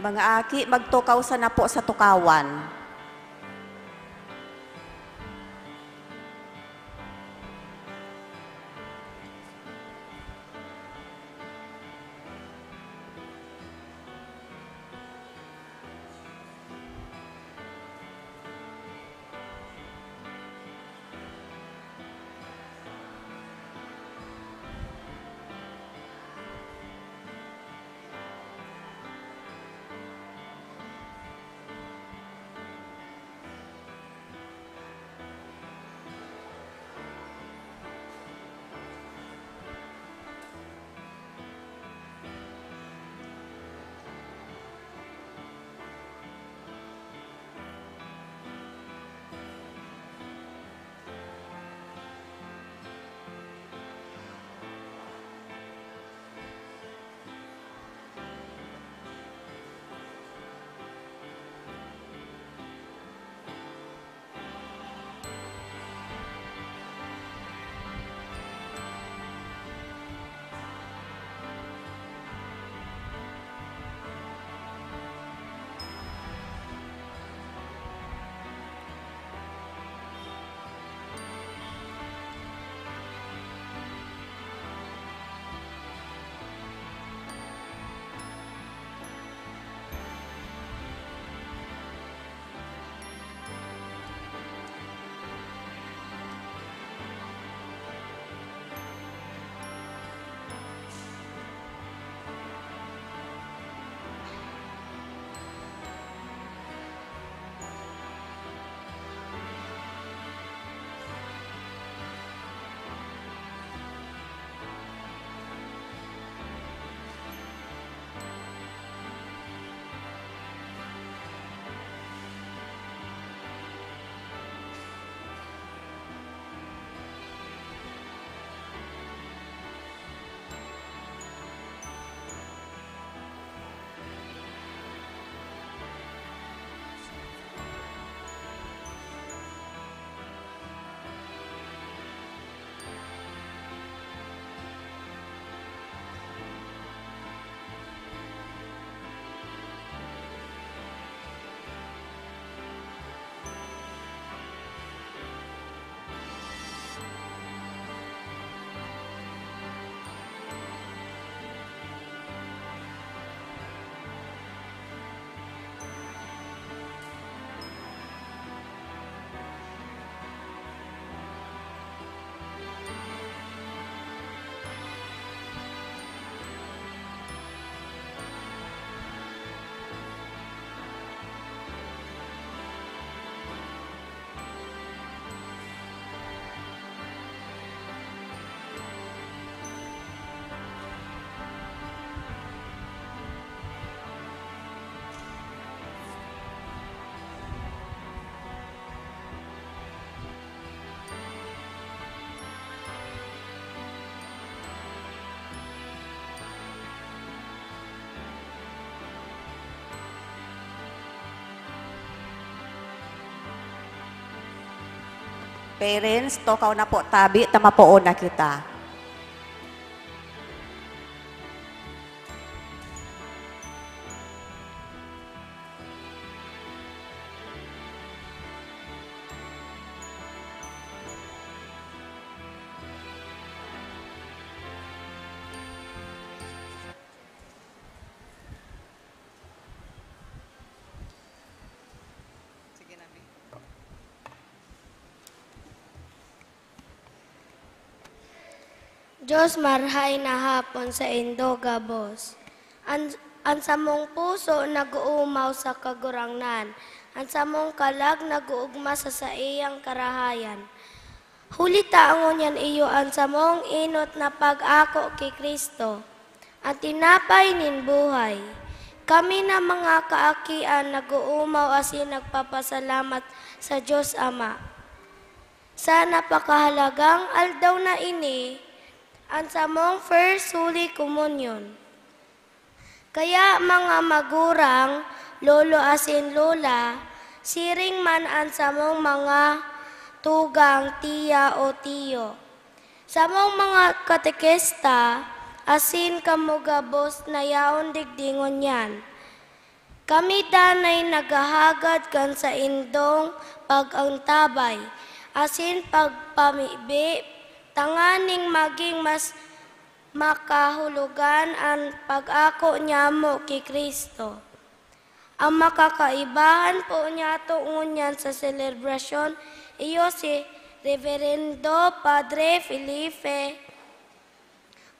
Mga aki, magtukaw sa na po sa tukawan. Parents, tukaw na po tabi, tamapoon na kita. Diyos marhay na hapon sa Indogabos. Ang samong puso nag-uumaw sa kagurangnan. Ang samong kalag nag-uugma sa iyang karahayan. Huli taangon yan iyo ang samong inot na pag-ako kay Kristo. Ang tinapay nin buhay. Kami na mga kaakian nag-uumaw asin nagpapasalamat sa Diyos Ama. Sa napakahalagang aldaw na ini, ang samong First Holy Communion. Kaya mga magurang, lolo asin lola, siring man ang samong mga tugang tiya o tiyo. Samong mga katekista, asin kamugabos na yaon digdingon yan. Kami danay nagahagad kan sa indong pag-antabay, asin pagpamibi, tanganing maging mas makahulugan ang pag-ako niya mo kay Kristo. Ang makakaibahan po niya tungunyan sa selebrasyon, iyo si Reverendo Padre Felipe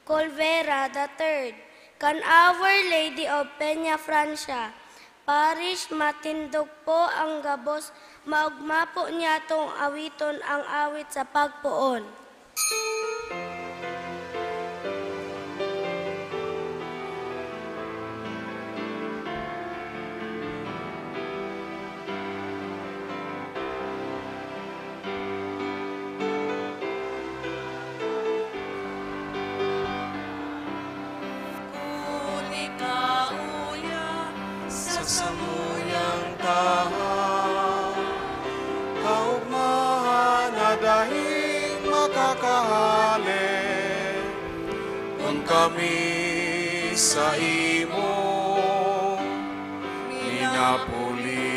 Colvera III, kan Our Lady of Peña Francia, Parish matindog po ang gabos, maugma po niya tong awiton ang awit sa pagpuon. Sa samuyang tahaw, kaugmahan na dahing makakahalik, kung kami sa imo minapuli.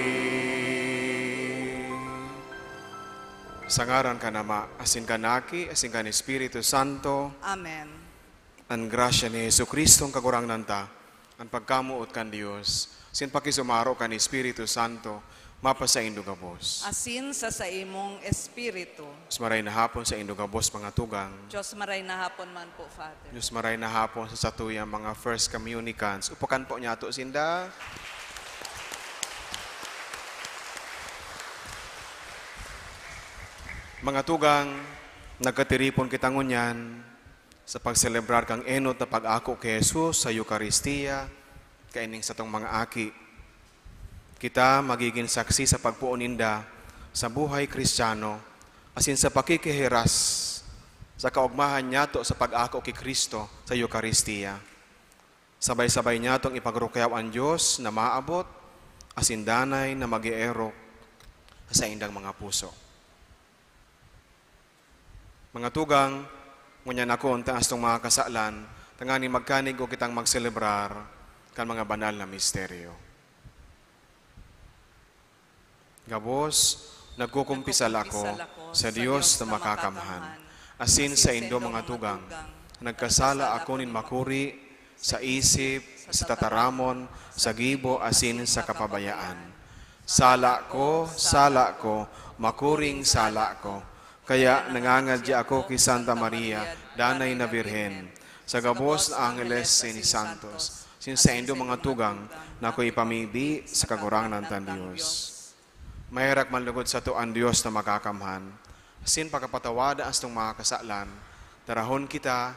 Sa ngaran ka nama, asin ka naki, asin ka ni Espiritu Santo, Amen. ang grasya ni Jesucristo ang kagurangnan ta, ang pagkamuot kan Dios, sin pakisumaro kan Espiritu Santo, mapa sa indugabos. Asin sa imong espiritu. Diyos maray na hapon sa indugabos mga tugang. Diyos maray na hapon man po, Father. Diyos maray na hapon sa satuyang mga first communicants. Upakan po niya to sinda. Mga tugang, nagkatiripon kita ngunyan sa pagselebrar kang enot na pag-ako kay Jesus sa Eucharistia, kaining sa tong mga aki. Kita magiging saksi sa pagpuuninda sa buhay Kristiyano, asin sa pakikihiras sa kaugmahan niya to sa pag-ako kay Kristo sa Eucharistia. Sabay-sabay niya tong ipagrukyaw ang Diyos na maabot, asin danay na mag-ierok sa indang mga puso. Mga tugang, ngunyan ako ang taas tong mga kasalan, tangani magkanig o kitang magselebrar kan mga banal na misteryo. Gabos, nagkukumpisal ako sa Diyos na makakamhan. Asin sa indo mga tugang, nagkasala ako nin makuri sa isip, sa tataramon, sa gibo, asin sa kapabayaan. Sala ko, makuring sala ko. Kaya nangangadya ako kay Santa Maria, danay na Birhen, sa gabos na Angeles ni Santos, sa indo mga tugang na ako ipamibi sa kagurangan ng Diyos. Mahirak manlugod sa to ang Diyos na makakamhan. Asin pagkapatawada as tong mga kasalan, darahon kita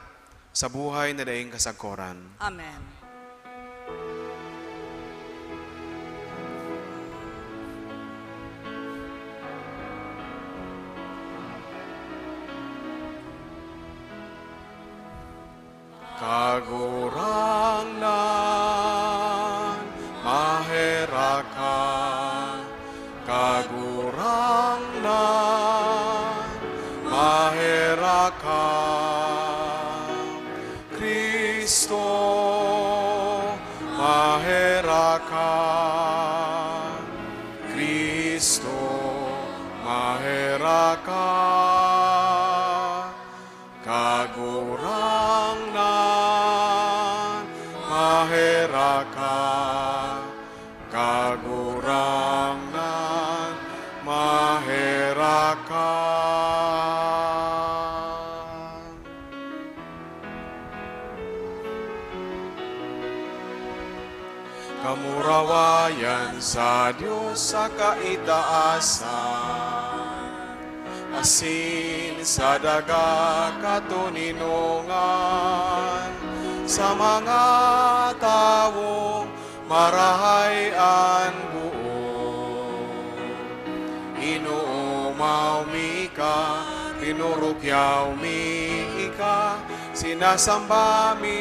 sa buhay na daing kasagkoran. Amen. Kagurangnan, maherakan, kagurangnan, maherakan, Kristo, maherakan, Kristo, maherakan, kagurangnan, maherakan, kagurangnan, maherakan. Kamurawayan sa Diyos sa kaitaasan, asin sa daga katuninungan, sa mga tawong marahayan buo. Inuumaw mi ka, pinurukyaw mi ika, sinasamba mi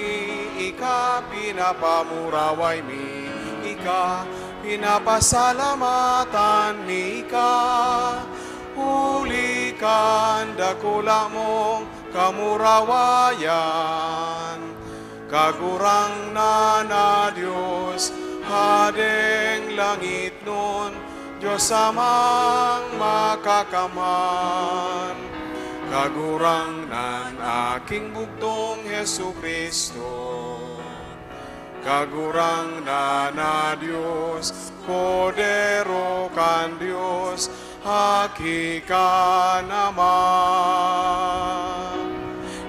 ika, pinapamuraway mi ika, pinapasalamatan mi ika. Ulikan dakula mong kamurawayan, kagurang na Diyos, Hadeng langit nun, Diyos amang makakamhan. Kagurang nan aking bugtong Hesu Kristo. Kagurang na Diyos, kodero kan Diyos, hakika naman.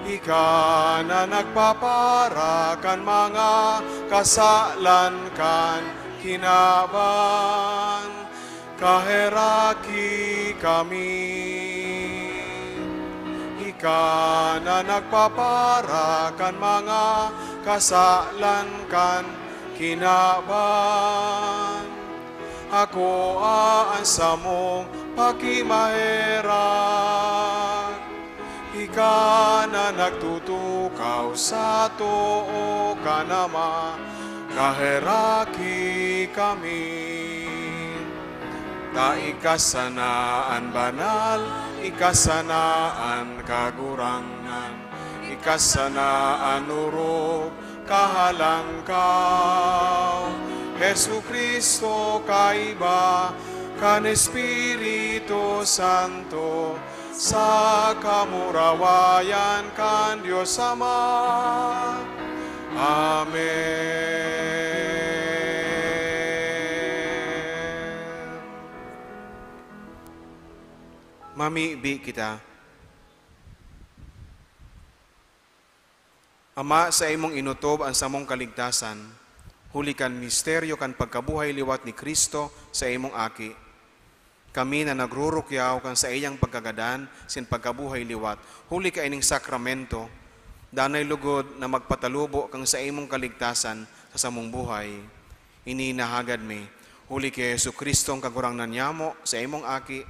Ika na nagpapara kan mga kasalan kan kinaban, kaheraki kami. Ika na nagpapara kan mga kasalan kan kinaban. Ako aansa mong pakimaherak. Ika na nagtutukaw sa too ka nama, kaheraki kami. Ta ikasanaan banal, ikasanaan kagurangan, ikasanaan urok, kahalangkaw. Hesu Kristo kaiba, kan Espiritu Santo, sa kamurawayan kan Diyos Ama. Amen. Mamiibi kita. Ama, sa imong inutob ang samong kaligtasan, huli kan misteryo kan pagkabuhay liwat ni Kristo sa imong aki. Kami na nagrurukyaw kan sa iyang pagkagadan sin pagkabuhay liwat, huli ka ining sakramento, danay lugod na magpatalubo kang sa imong kaligtasan sa samong buhay. Ininahagad mi, huli kay Yesu Kristo ang kagurangnan niyamo sa imong aki,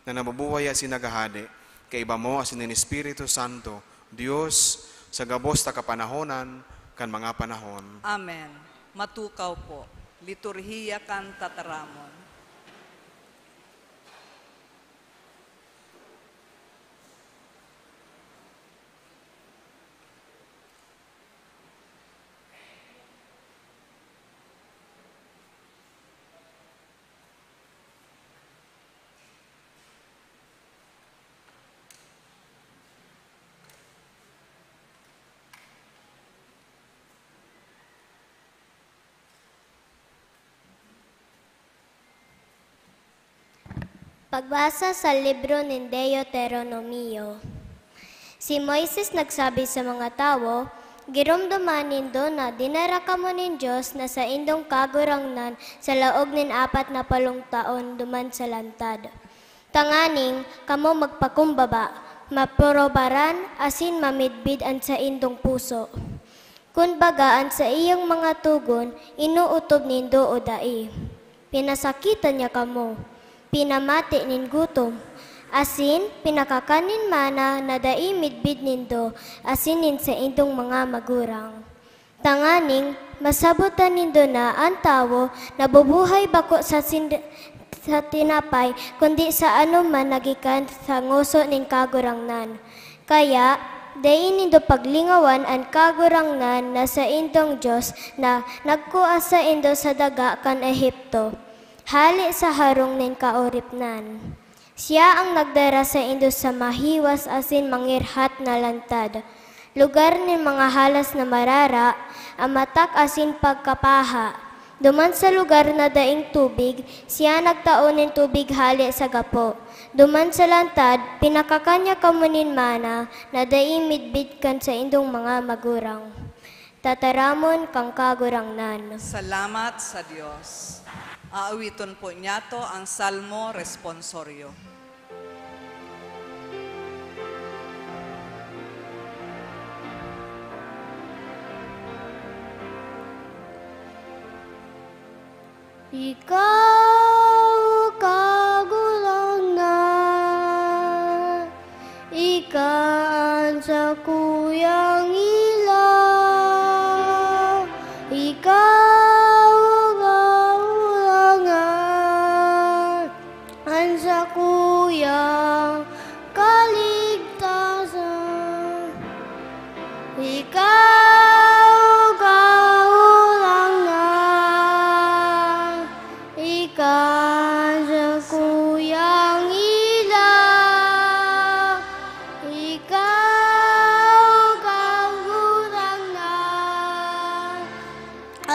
na nababuhay at sinagahade, kay iba mo asin ng Espiritu Santo, Diyos, sa gabos ta kapanahonan, kan mga panahon. Amen. Matukaw po. Liturhiya kan tataramon. Pagbasa sa libro ng Deuteronomio. Si Moises nagsabi sa mga tao, girumduman nindo na dinara kamo nin Diyos na sa indong kagurangnan sa laog nin 40 taon duman sa lantad. Tanganing, kamo magpakumbaba, maprobaran, asin mamidbid an sa indong puso. Kun bagaan sa iyong mga tugon, inuutob nindo o dai. Pinasakitan niya kamo. Pinamati nin gutom, asin pinakakanin mana na dai midbid nindo, asinin sa indong mga magurang. Tanganing, masabutan nindo na ang tao na bubuhay bako sa tinapay, kundi sa anuman nagikan sa nguso nin kagurangnan. Kaya, dai nindo paglingawan ang kagurangnan na sa indong Diyos na nagkuha sa indo sa daga kan Ehipto. Hali sa harong nin kaoripnan. Siya ang nagdara sa indo sa mahiwas asin mangirhat na lantad. Lugar nin mga halas na marara, amatak asin pagkapaha. Duman sa lugar na daing tubig, siya nagtaon nin tubig hali sa gapo. Duman sa lantad, pinakakanya kamunin mana na daing midbid kan sa indong mga magurang. Tataramon kang kagurangnan. Salamat sa Diyos. Aawiton po niya to ang Salmo Responsorio. Ikaw kagulangnan, ikaan sa kuyang ilaw, ikaw sa kuyang kaligtasan. Ikaw kaulangan,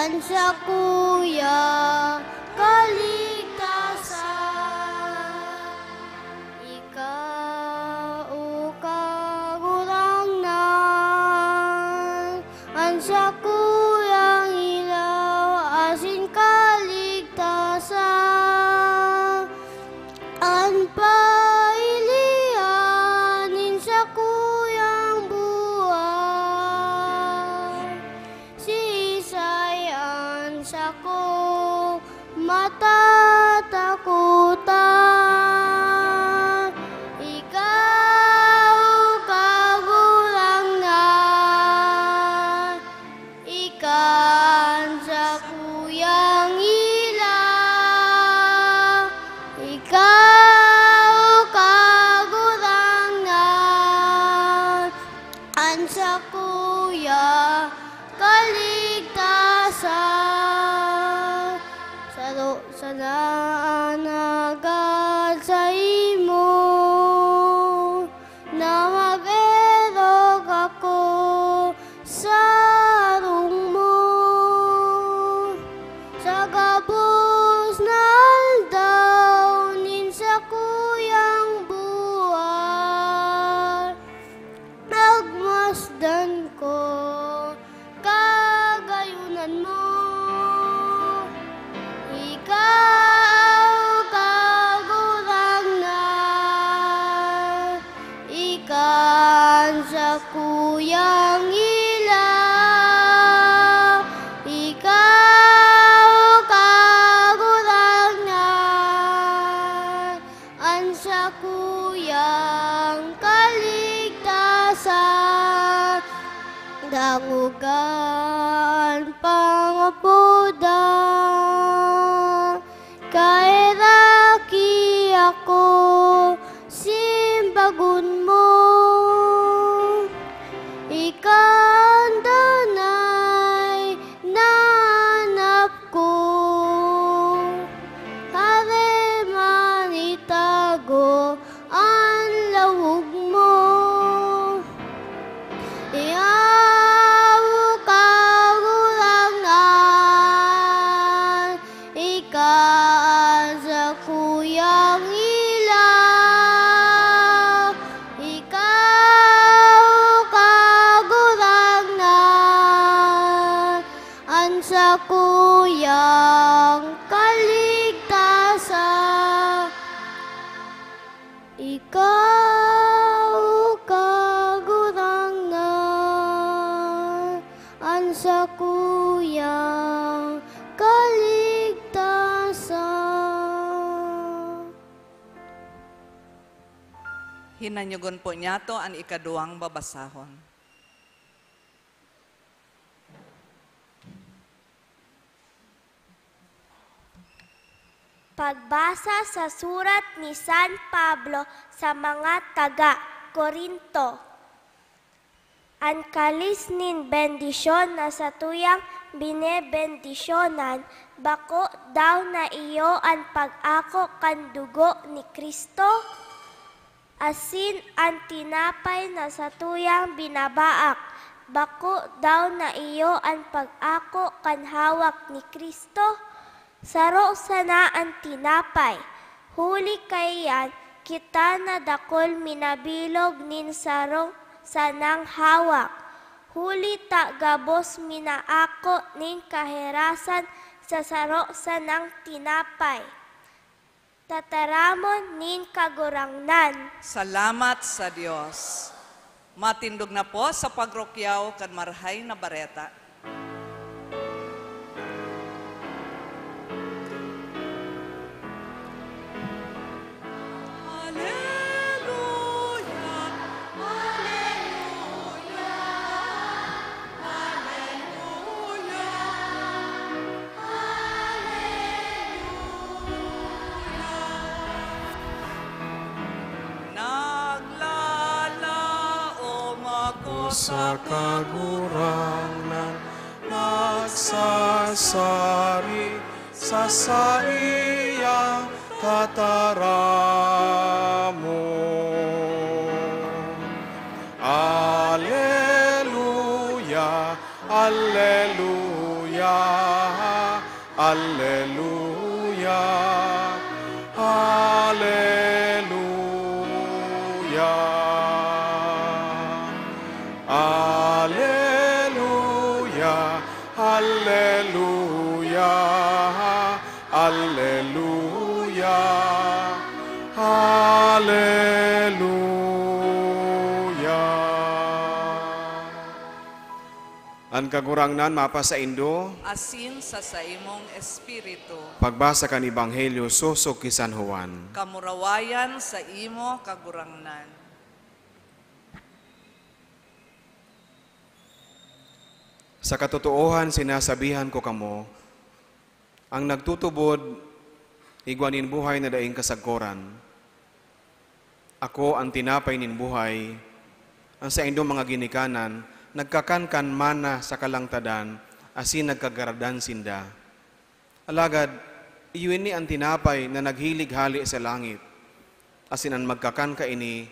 an sa kuya kaligtasan. Ikaw kagurangnan, an sa kuyang ilaw asin kaligtasan. An pailianin sa kuyang buwan, si Isayan sa ko matatakutan. Ikaw kagurangnan, ikan sa kuyang ilaw. Ikaw kagurangnan, an sa kuya kaligtasan. Sa naanagad sa imo, na mag-erog ako sa arong mo. Sa gabos na aldaw, nin sa kuyang buwan, nagmasdan ko kagayunan mo. Ikaw kagurangnan, ikan sa kuyang ilaw. Ikaw kagurangnan, an sa kuyang kaligtasan. Dangugan pangapudan, kairaki ako simbagun mo. Ikan danay nanap ko, hareman itago ang lawog mo. Iyaw kagurangnan, ikan sa kuyang ilaw. Ikaw kagurangnan, an sa kuyang kaligtasan. Ikaw kagurangnan, an sa kuyang kaligtasan. Hinanyugon po niya to ang ikaduwang babasahon. Pagbasa sa surat ni San Pablo sa mga taga-Korinto. Ang kalis nin bendisyon na sa tuyang binebendisyonan, bako daw na iyo ang pag-ako kan dugo ni Kristo? Asin ang tinapay na sa tuyang binabaak, bako daw na iyo ang pag-ako kan hawak ni Kristo? Saro sana ang tinapay, huli kayan kita na dakol minabilog nin sarong sanang hawak. Huli ta gabos minaako nin kaherasan sa saro sanang tinapay. Tataramon nin kagurangnan. Salamat sa Diyos. Matindog na po sa pagrokyaw kan marhay na bareta. Sa kagurangnan, nagsasari sa saiyang kataramon. Alleluia, alleluia. Alleluia, Alleluia, Alleluia, Alleluia, Alleluia, Alleluia. Ang kagurangnan mapa sa Indo, asin sa imong espiritu, pagbasa kan Ebanghelyo susok ki San Juan. kamurawayan sa imo kagurangnan. Sa katotoohan sinasabihan ko kamo, ang nagtutubod, igwanin buhay na daing kasagkoran. Ako ang tinapay nin buhay, ang sa Indo mga ginikanan, nagkakankan mana sa kalangtadan, asin nagkagaradan sinda. Alagad, iyon ni ang tinapay na naghilig-hali sa langit, asin ang magkakan ka ini,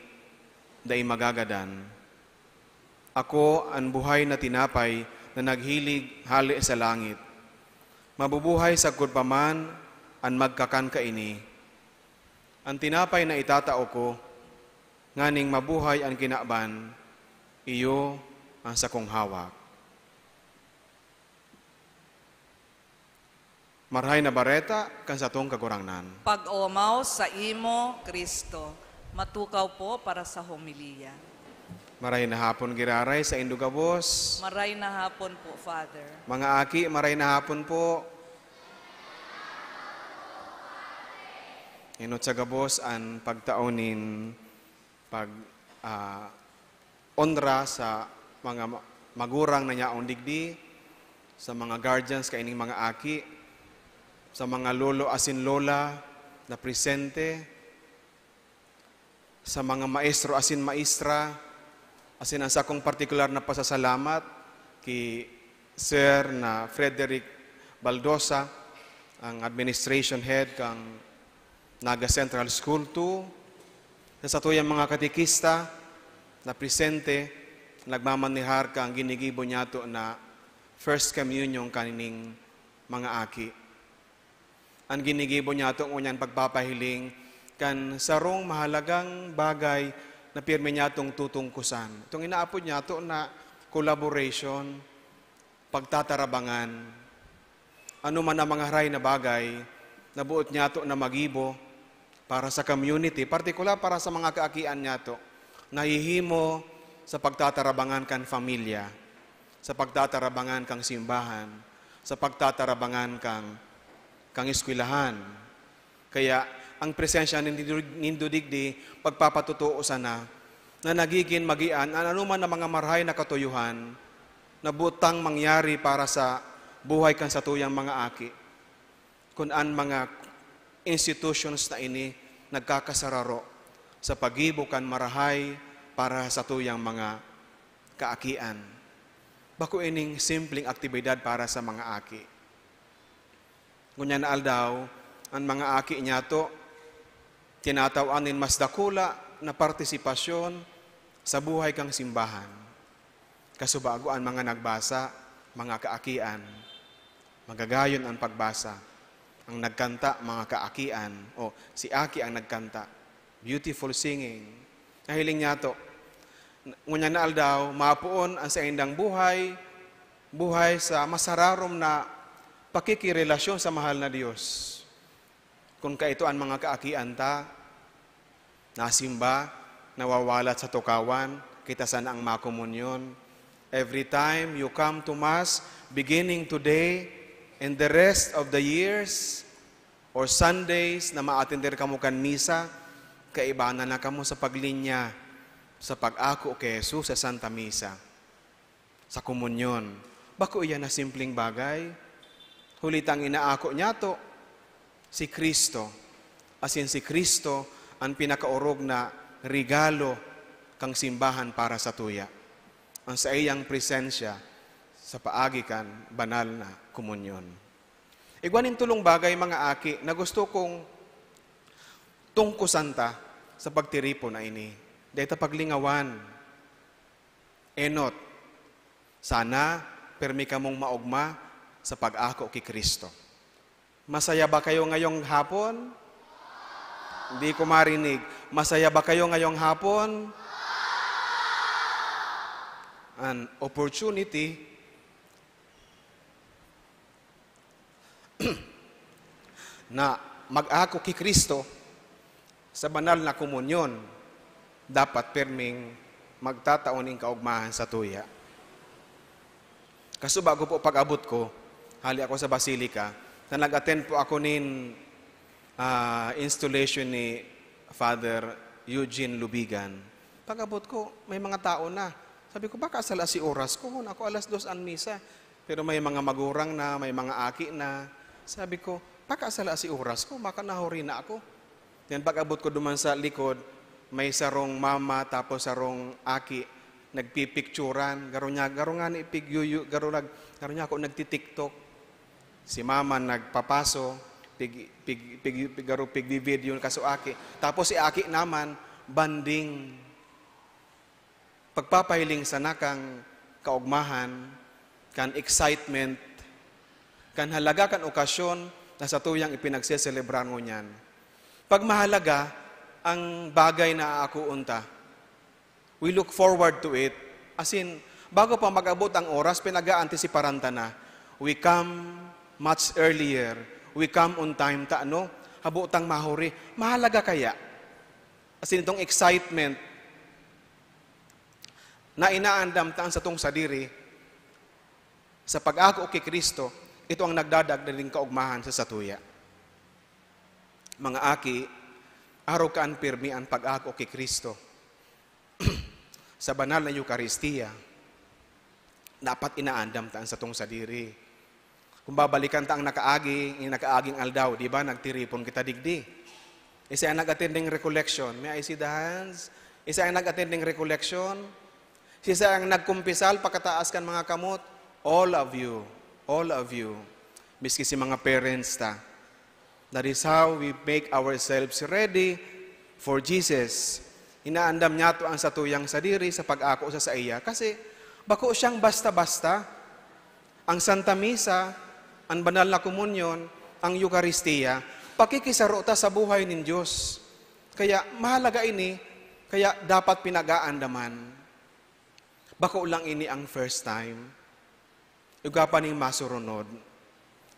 dahi magagadan. Ako ang buhay na tinapay na naghilig-hali sa langit. Mabubuhay sa kudpaman, ang magkakan ka ini. Ang tinapay na itatao ko, nganing mabuhay ang kinaban, iyo ang sakong hawak. Marhay na bareta, kan sa tong kagurangnan. Pag-umaw sa imo, Kristo. Matukaw po para sa homilya. Maray na hapon giraray sa Indugabos. Maray na hapon po, Father. Mga aki, maray na hapon po. Inot sa gabos ang pagtaonin onra sa mga magurang na niyaong digdi, sa mga guardians kaining mga aki, sa mga lolo asin lola na presente, sa mga maestro asin maestra, asin ang sakong partikular na pasasalamat kay Sir na Frederick Baldosa, ang administration head kang Naga Central School 2, sa tuyang mga katikista na presente, nagmamanihar kang ginigibo niyato na First Communion kanining mga aki. Ang ginigibo niyato ngunyan pagpapahiling kan sarong mahalagang bagay na pirmi niyatong tutungkusan. Itong inaapod niyato na collaboration, pagtatarabangan, ano man ang mga haray na bagay na buot niyato na magibo para sa community, partikular para sa mga kaakian niyato, nahihimo sa pagtatarabangan kan familia, sa pagtatarabangan kang simbahan, sa pagtatarabangan kang eskwelahan. Kaya ang presensya nindo digdi pagpapatutuo sana na nagiging magian ano man na mga marhay na katuyuhan na butang mangyari para sa buhay kan sa tuyang mga aki. Kung an mga institutions na ini nagkakasararo sa pagibo kan marahay para sa tuyang mga kaakian. Bako ining simpleng aktibidad para sa mga aki. Ngunyan aldaw, ang mga aki niya to, tinatawanin mas dakula na partisipasyon sa buhay kang simbahan. Kasubago ang mga nagbasa, mga kaakian, magagayon ang pagbasa. Ang nagkanta, mga kaakian, o si Aki ang nagkanta. Beautiful singing. Nahiling niya to. Ngunyan na aldaw, mapuon ang sa indang buhay sa masararom na pakikirelasyon sa mahal na Diyos. Kung kaito ang mga kaakian ta, nasimba, nawawalat sa tukawan, kita sana ang makomunyon. Every time you come to Mass, beginning today, and the rest of the years, or Sundays, na ma-attender kamo kan misa, kaibanan na kamo sa paglinya, sa pag-ako kay Jesus sa Santa Misa, sa komunyon. Bako iyan na simpleng bagay? Hulitang inaako niya to, si Kristo. Asin si Kristo ang pinakaurog na regalo kang simbahan para sa tuya. Ang sa iyang presensya sa paagi kan banal na komunyon. Igwanin tulong bagay mga aki na gusto kong tungkusan ta sa pagtiripo na ini. Dahil paglingawan, enot, sana permi ka mong maugma sa pag-ako kay Kristo. Masaya ba kayo ngayong hapon? Hindi ko marinig. Masaya ba kayo ngayong hapon? An opportunity na mag-ako kay Kristo sa banal na komunyon, dapat perming magtataon ng kaugmahan sa tuya. Kaso bago po pag-abot ko, hali ako sa Basilica, na nag-attend po ako nin installation ni Father Eugene Lubigan. Pag-abot ko, may mga tao na. Sabi ko, baka asala si oras ko. Ako alas 2 ang misa. Pero may mga magurang na, may mga aki na. Sabi ko, baka asala si oras ko. Baka nahuri na ako. Then pag-abot ko duman sa likod, may sarong mama, tapos sarong aki, nagpipicturan. Garo nga ni pigyuyu, garo niya ako nagtitiktok. Si mama nagpapaso, pig-video kaso aki. Tapos si aki naman, banding. Pagpapahiling sa nakang kaugmahan, kan excitement, kan halaga kan okasyon na sa tuyang ipinagseselebrar mo niyan. Pag mahalaga, ang bagay na ako unta, we look forward to it. As in, bago pa mag-abot ang oras, pinag-aantisiparanta na. We come much earlier. We come on time. Habutang mahuri. Mahalaga kaya? As in, itong excitement na inaandam taan sa tong sadiri, sa pag-ako kay Kristo, ito ang nagdadagdag ng kaugmahan sa satuya. Mga aki, araw kaan pirmi ang pag-ako kay Kristo. Sa banal na Eucharistia, dapat inaandam taan sa tong sadiri. Kung babalikan ta ang nakaaging aldaw, di ba, nagtiripon kita digdi. Isa ang nag-attending recollection. May I see the hands? Isa ang nag-attending recollection. Isa ang nagkumpisal, pakataas kan mga kamot. All of you, miski si mga parents ta. That is how we make ourselves ready for Jesus. Inaandam niya to ang satuyang sadiri sa pag-ako sa iya. Kasi, bako siyang basta-basta. Ang Santa Misa, ang banal na komunyon, ang Eucharistia, pakikisaro ta sa buhay ng Diyos. Kaya mahalaga ini, kaya dapat pinag-aandaman. Bako lang ini ang first time. Yuga pa ning masurunod.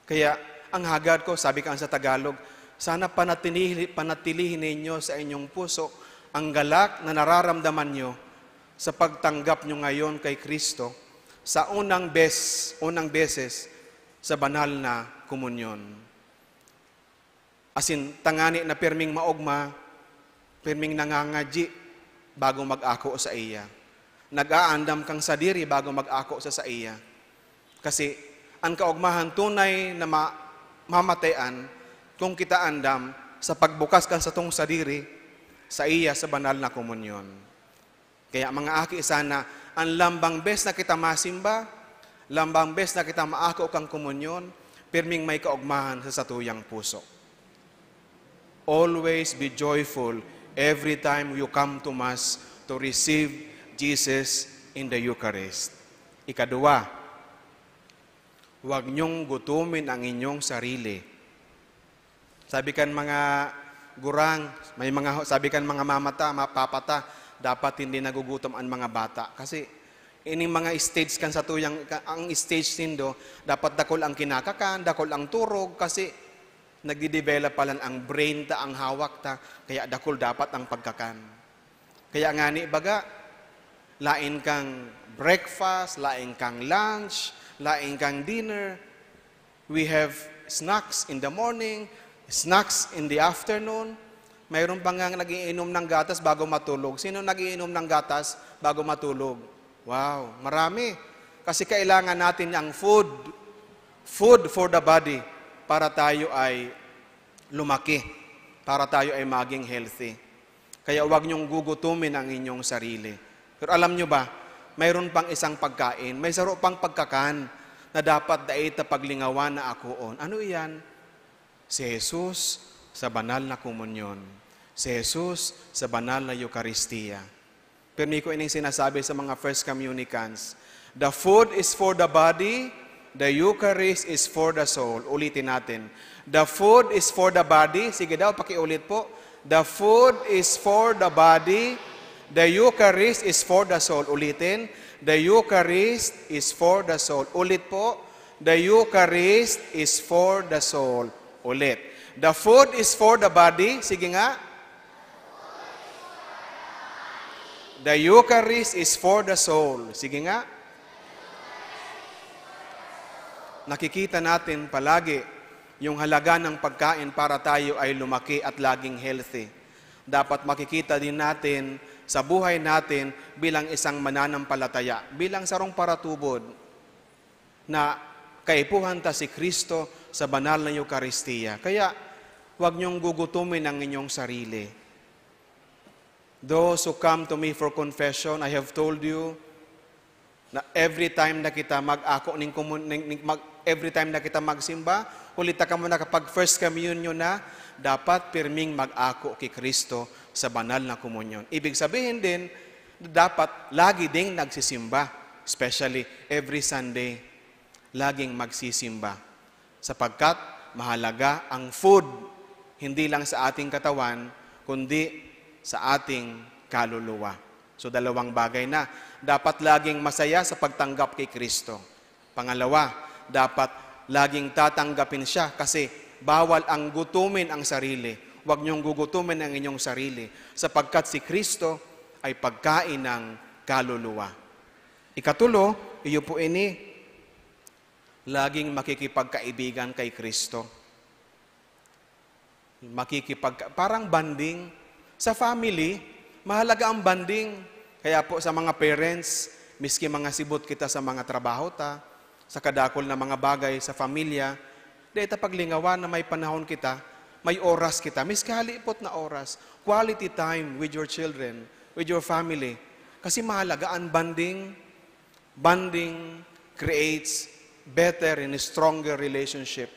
Kaya ang hagad ko, sabi ka sa Tagalog, sana panatilihin ninyo sa inyong puso ang galak na nararamdaman nyo sa pagtanggap nyo ngayon kay Kristo sa unang beses sa banal na komunyon. Asin, tangani na perming maugma, perming nangangadji bago mag-ako sa iya. Nag-aandam kang sadiri bago mag-ako sa iya. Kasi, ang kaugmahan tunay na mamatayan kung kita andam sa pagbukas kan sa tong sadiri sa iya sa banal na komunyon. Kaya mga aki, sana, ang lambang bes na kita masimba, lambang bes na kita maako kang komunyon, pirming may kaugmahan sa satuyang puso. Always be joyful every time you come to Mass to receive Jesus in the Eucharist. Ikadua, huwag niyong gutumin ang inyong sarili. Sabi kan mga gurang, sabi kan mga mamata, mapapata, dapat hindi nagugutom ang mga bata. Kasi ining mga stage kan sa tuyang, ang stage nindo, dapat dakol ang kinakakan, dakol ang turog, kasi nagdi-develop palan ang brain ta, ang hawak ta, kaya dakol dapat ang pagkakan. Kaya nga ni baga, lain kang breakfast, lain kang lunch, lain kang dinner. We have snacks in the morning, snacks in the afternoon. Mayroon pa nga nagiinom ng gatas bago matulog. Sino nagiinom ng gatas bago matulog? Wow, marami. Kasi kailangan natin ang food for the body para tayo ay lumaki, para tayo ay maging healthy. Kaya huwag niyong gugutumin ang inyong sarili. Pero alam niyo ba, mayroon pang isang pagkain, may saro pang pagkakan na dapat dait na paglingawan na akoon. Ano iyan? Si Jesus sa banal na komunyon. Si Jesus sa banal na Eucharistia. Pero ko ining sinasabi sa mga first communicants, the food is for the body the Eucharist is for the soul. Ulitin natin. The food is for the body. Sige daw, pakiulit po. The food is for the body. The Eucharist is for the soul. Ulitin. The Eucharist is for the soul. Ulit po. The Eucharist is for the soul. Ulit. The food is for the body. Sige nga. The Eucharist is for the soul. Sige nga. Nakikita natin palagi yung halaga ng pagkain para tayo ay lumaki at laging healthy. Dapat makikita din natin sa buhay natin bilang isang mananampalataya, bilang sarong paratubod na kaipuhan ta si Kristo sa banal na Eucharistia. Kaya huwag niyong gugutumin ang inyong sarili. Those who come to me for confession, I have told you na every time na kita every time na kita magsimba, ulita ka muna kapag first communion na, dapat pirming mag-ako kay Kristo sa banal na komunyon. Ibig sabihin din, dapat lagi ding nagsisimba, especially every Sunday, laging magsisimba. Sapagkat mahalaga ang food, hindi lang sa ating katawan, kundi sa ating kaluluwa. So dalawang bagay na. Dapat laging masaya sa pagtanggap kay Kristo. Pangalawa, dapat laging tatanggapin siya kasi bawal ang gutumin ang sarili. Huwag niyong gugutumin ang inyong sarili sapagkat si Kristo ay pagkain ng kaluluwa. Ikatulo, iyo po ini, laging makikipagkaibigan kay Kristo. Parang banding. Sa family, mahalaga ang banding. Kaya po sa mga parents, miski mga sibot kita sa mga trabaho ta, sa kadakol na mga bagay sa pamilya, dahil paglingawan na may panahon kita, may oras kita, miski halipot na oras, quality time with your children, with your family. Kasi mahalaga ang banding. Banding creates better and stronger relationship.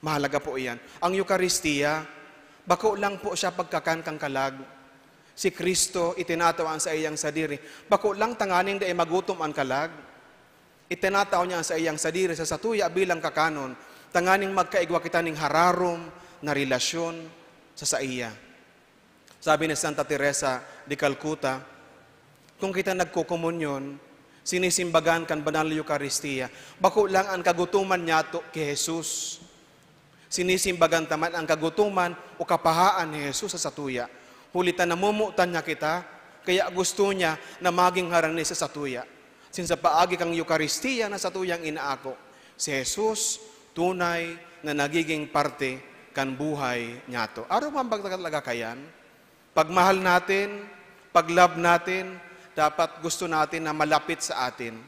Mahalaga po iyan. Ang Eucharistia, bako lang po siya pagkakankang kalag. Si Kristo itinatawaan sa iyang sadiri. Bako lang tanganing da magutom ang kalag. Itinataw niya sa iyang sadiri sa satuya bilang kakanon. Tanganing magkaigwa kita ning hararom na relasyon sa iya. Sabi ni Santa Teresa de Calcutta, kung kita nagkukomunyon, sinisimbagan kan banal na Eucharistia, bako lang ang kagutuman niyato kay Jesus. Sinisimbagan taman ang kagutuman o kapahaan ni Jesus sa satuya. Hulitan na mumutan niya kita, kaya gusto niya na maging harani sa satuya. Sinsa paagi kang Eucharistia na satuyang inaako, si Jesus tunay na nagiging parte kan buhay niyato. Araw man bagtalaga kayan, pagmahal natin, paglove natin, dapat gusto natin na malapit sa atin.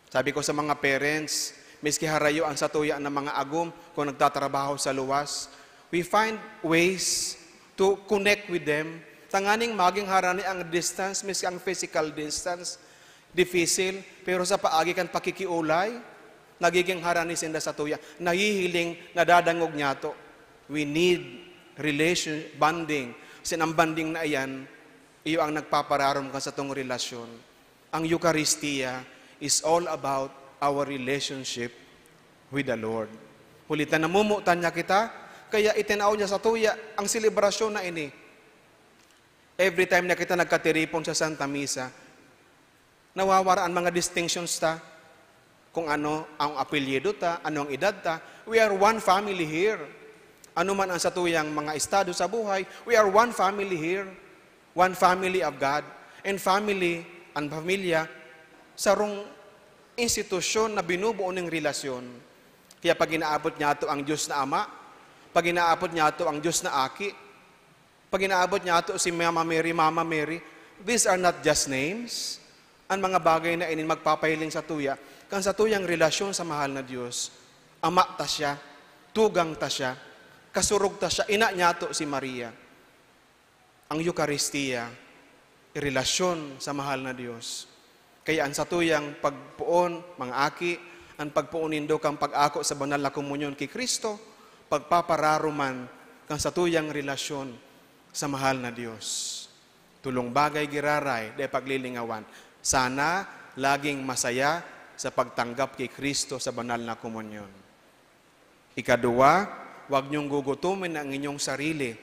Sabi ko sa mga parents, miski harayo ang satuya ng mga agum kung nagtatrabaho sa luwas, we find ways to connect with them. Tanganing maging harani ang distance, miski ang physical distance, difficile, pero sa paagi kan pakikiulay, nagiging harani sinda satuya, nahihiling, nadadangog niyato. We need bonding. Sinang bonding na iyan, iyo ang nagpapararom ka sa tong relasyon. Ang Eucharistia is all about our relationship with the Lord. Hulitan na mumutan niya kita, kaya itinaw niya sa tuya ang selebrasyon na ini. Every time na kita nagkatiripon sa Santa Misa, nawawaraan mga distinctions ta, kung ano ang apelyido ta, ano ang edad ta. We are one family here. Ano man ang satuyang mga estado sa buhay, we are one family here. One family of God. And family, ang pamilya, sarong institusyon na binubuo ng relasyon. Kaya pag inaabot niya ito ang Diyos na Ama, pag inaabot niya ito ang Diyos na Aki, pag inaabot niya ito si Mama Mary, these are not just names. Ang mga bagay na inin magpapahiling sa tuya, kang sa tuyang relasyon sa mahal na Diyos, Ama ta siya, tugang ta siya, kasurog ta siya, ina niya ito si Maria. Ang Eucharistia, relasyon sa mahal na Diyos. Kaya ang satuyang pagpuon, mga aki, ang pagpuon nindo kang pag-ako sa banal na komunyon kay Kristo, pagpapararuman kang satuyang relasyon sa mahal na Diyos. Tulong bagay giraray, de paglilingawan. Sana laging masaya sa pagtanggap kay Kristo sa banal na komunyon. Ikaduwa, huwag niyong gugutumin ang inyong sarili.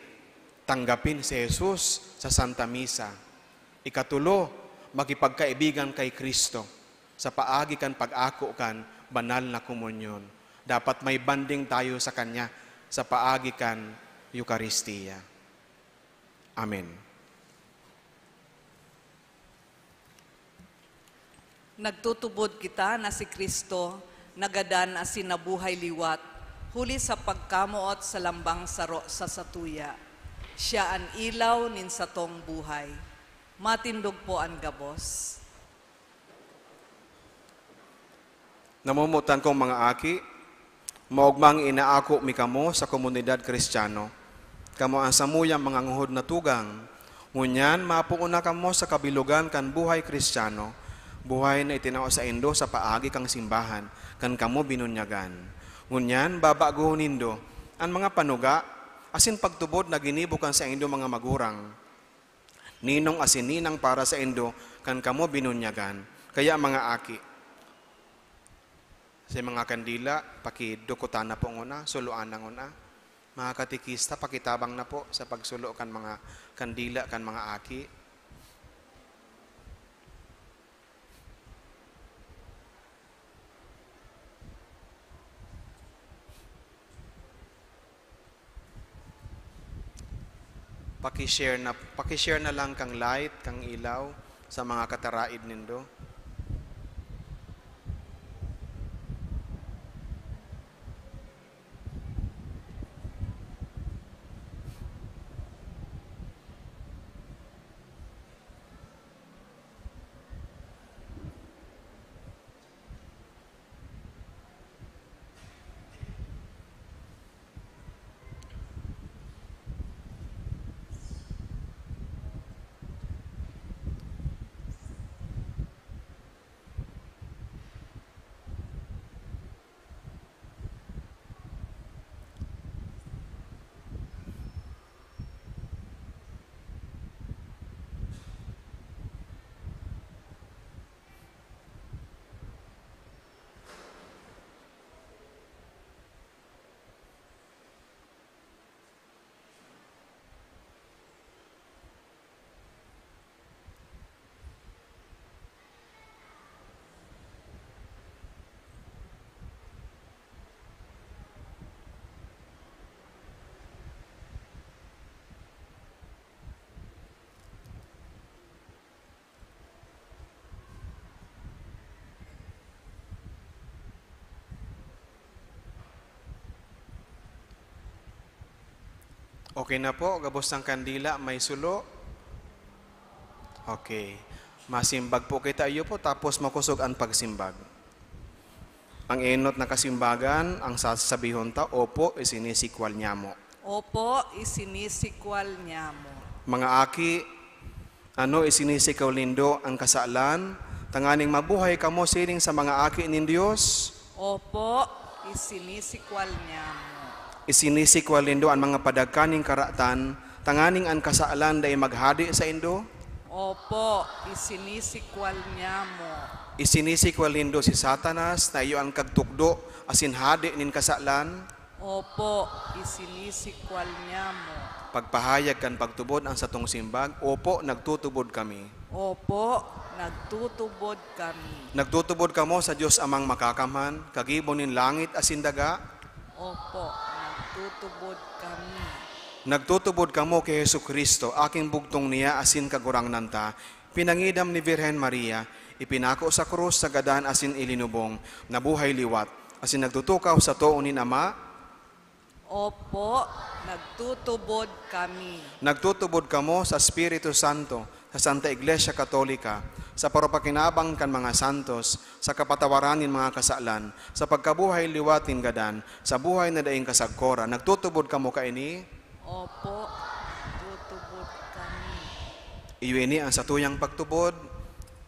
Tanggapin si Jesus sa Santa Misa. Ikatulo, makipagkaibigan kay Kristo sa paagi kan pag-ako kan banal na komunyon. Dapat may banding tayo sa Kanya sa paagi kan Eucharistia. Amen. Nagtutubod kita na si Kristo, nagadan asin nabuhay liwat, huli sa pagkamuot sa lambang saro sa satuya. Siya ang ilaw nin satong buhay. Matindog po ang gabos. Namumutan kong mga aki, maugmang inaako mi kamo sa komunidad Kristiyano. Kamo ang samuyang mga nguhod na tugang. Ngunyan, mapuuna kamo sa kabilugan kan buhay Kristiyano. Buhay na itinao sa Indo sa paagi kang simbahan, kan kamo binunyagan. Ngunyan, babaguhon nindo, ang mga panuga, asin pagtubod na ginibo kan sa Indo mga magurang. Ninong asin ninang para sa Indo, kan kamo binunyagan. Kaya mga aki, sa mga kandila, pakidukutan na po nguna, suluan na nguna. Mga katikista, pakitabang na po sa pagsulo kan mga kandila, kan mga aki. Paki-share na lang kang light, kang ilaw sa mga kataraid nindo. Okay na po, gabos ng kandila, may sulo. Okay. Masimbag po kita iyo po, tapos makusog ang pagsimbag. Ang enot na kasimbagan, ang sasabihon ta, opo, isinisikwal niya mo. Opo, isinisikwal niya mo. Mga aki, ano isinisikwal nindo ang kasalan, tanganing mabuhay kamo siring sa mga aki nin Diyos. Opo, isinisikwal niya mo. Isinisikwal nindo ang mga padagkaning karatan, tanganing ang kasalan day maghadi sa Indo. Opo, isinisikwal niya mo. Isinisikwal nindo si Satanas na iyo ang kagtukdo asin hadi nin kasalan. Opo, isinisikwal niya mo. Pagpahayag kan pagtubod ang satong simbag, opo, nagtutubod kami. Opo, nagtutubod kami. Nagtutubod kamo sa Diyos amang makakamhan, kagibo nin langit asin daga. Opo, nagtutubod kami. Nagtutubod kamo kay Hesus Kristo, aking bugtong niya asin kagurang nanta, pinangidam ni Virhen Maria, ipinako sa krus sa gadan asin ilinubong, nabuhay liwat, asin nagtutukaw sa tuunin Ama. Opo, nagtutubod kami. Nagtutubod kamo sa Espiritu Santo, sa Santa Iglesia Katolika, sa parapakinabang kan mga santos, sa kapatawaranin mga kasalan, sa pagkabuhay liwatin gadan, sa buhay na daing kasagkora. Nagtutubod kamo kaini. Opo, nagtutubod kami. Iweni ang satuyang pagtubod,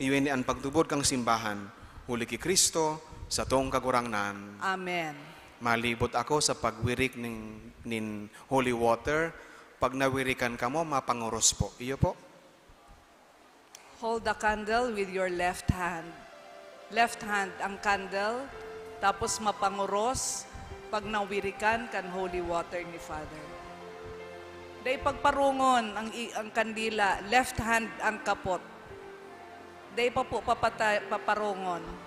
iweni ang pagtubod kang simbahan. Huli ki Kristo, sa tong kagurangnan. Amen. Malibot ako sa pagwirik nin holy water. Pag nawirikan kamo, mapanguros po. Iyo po. Hold the candle with your left hand. Left hand ang candle, tapos mapanguros, pag nawirikan kan holy water ni Father. Day pagparungon ang kandila, left hand ang kapot. Day pa po paparungon.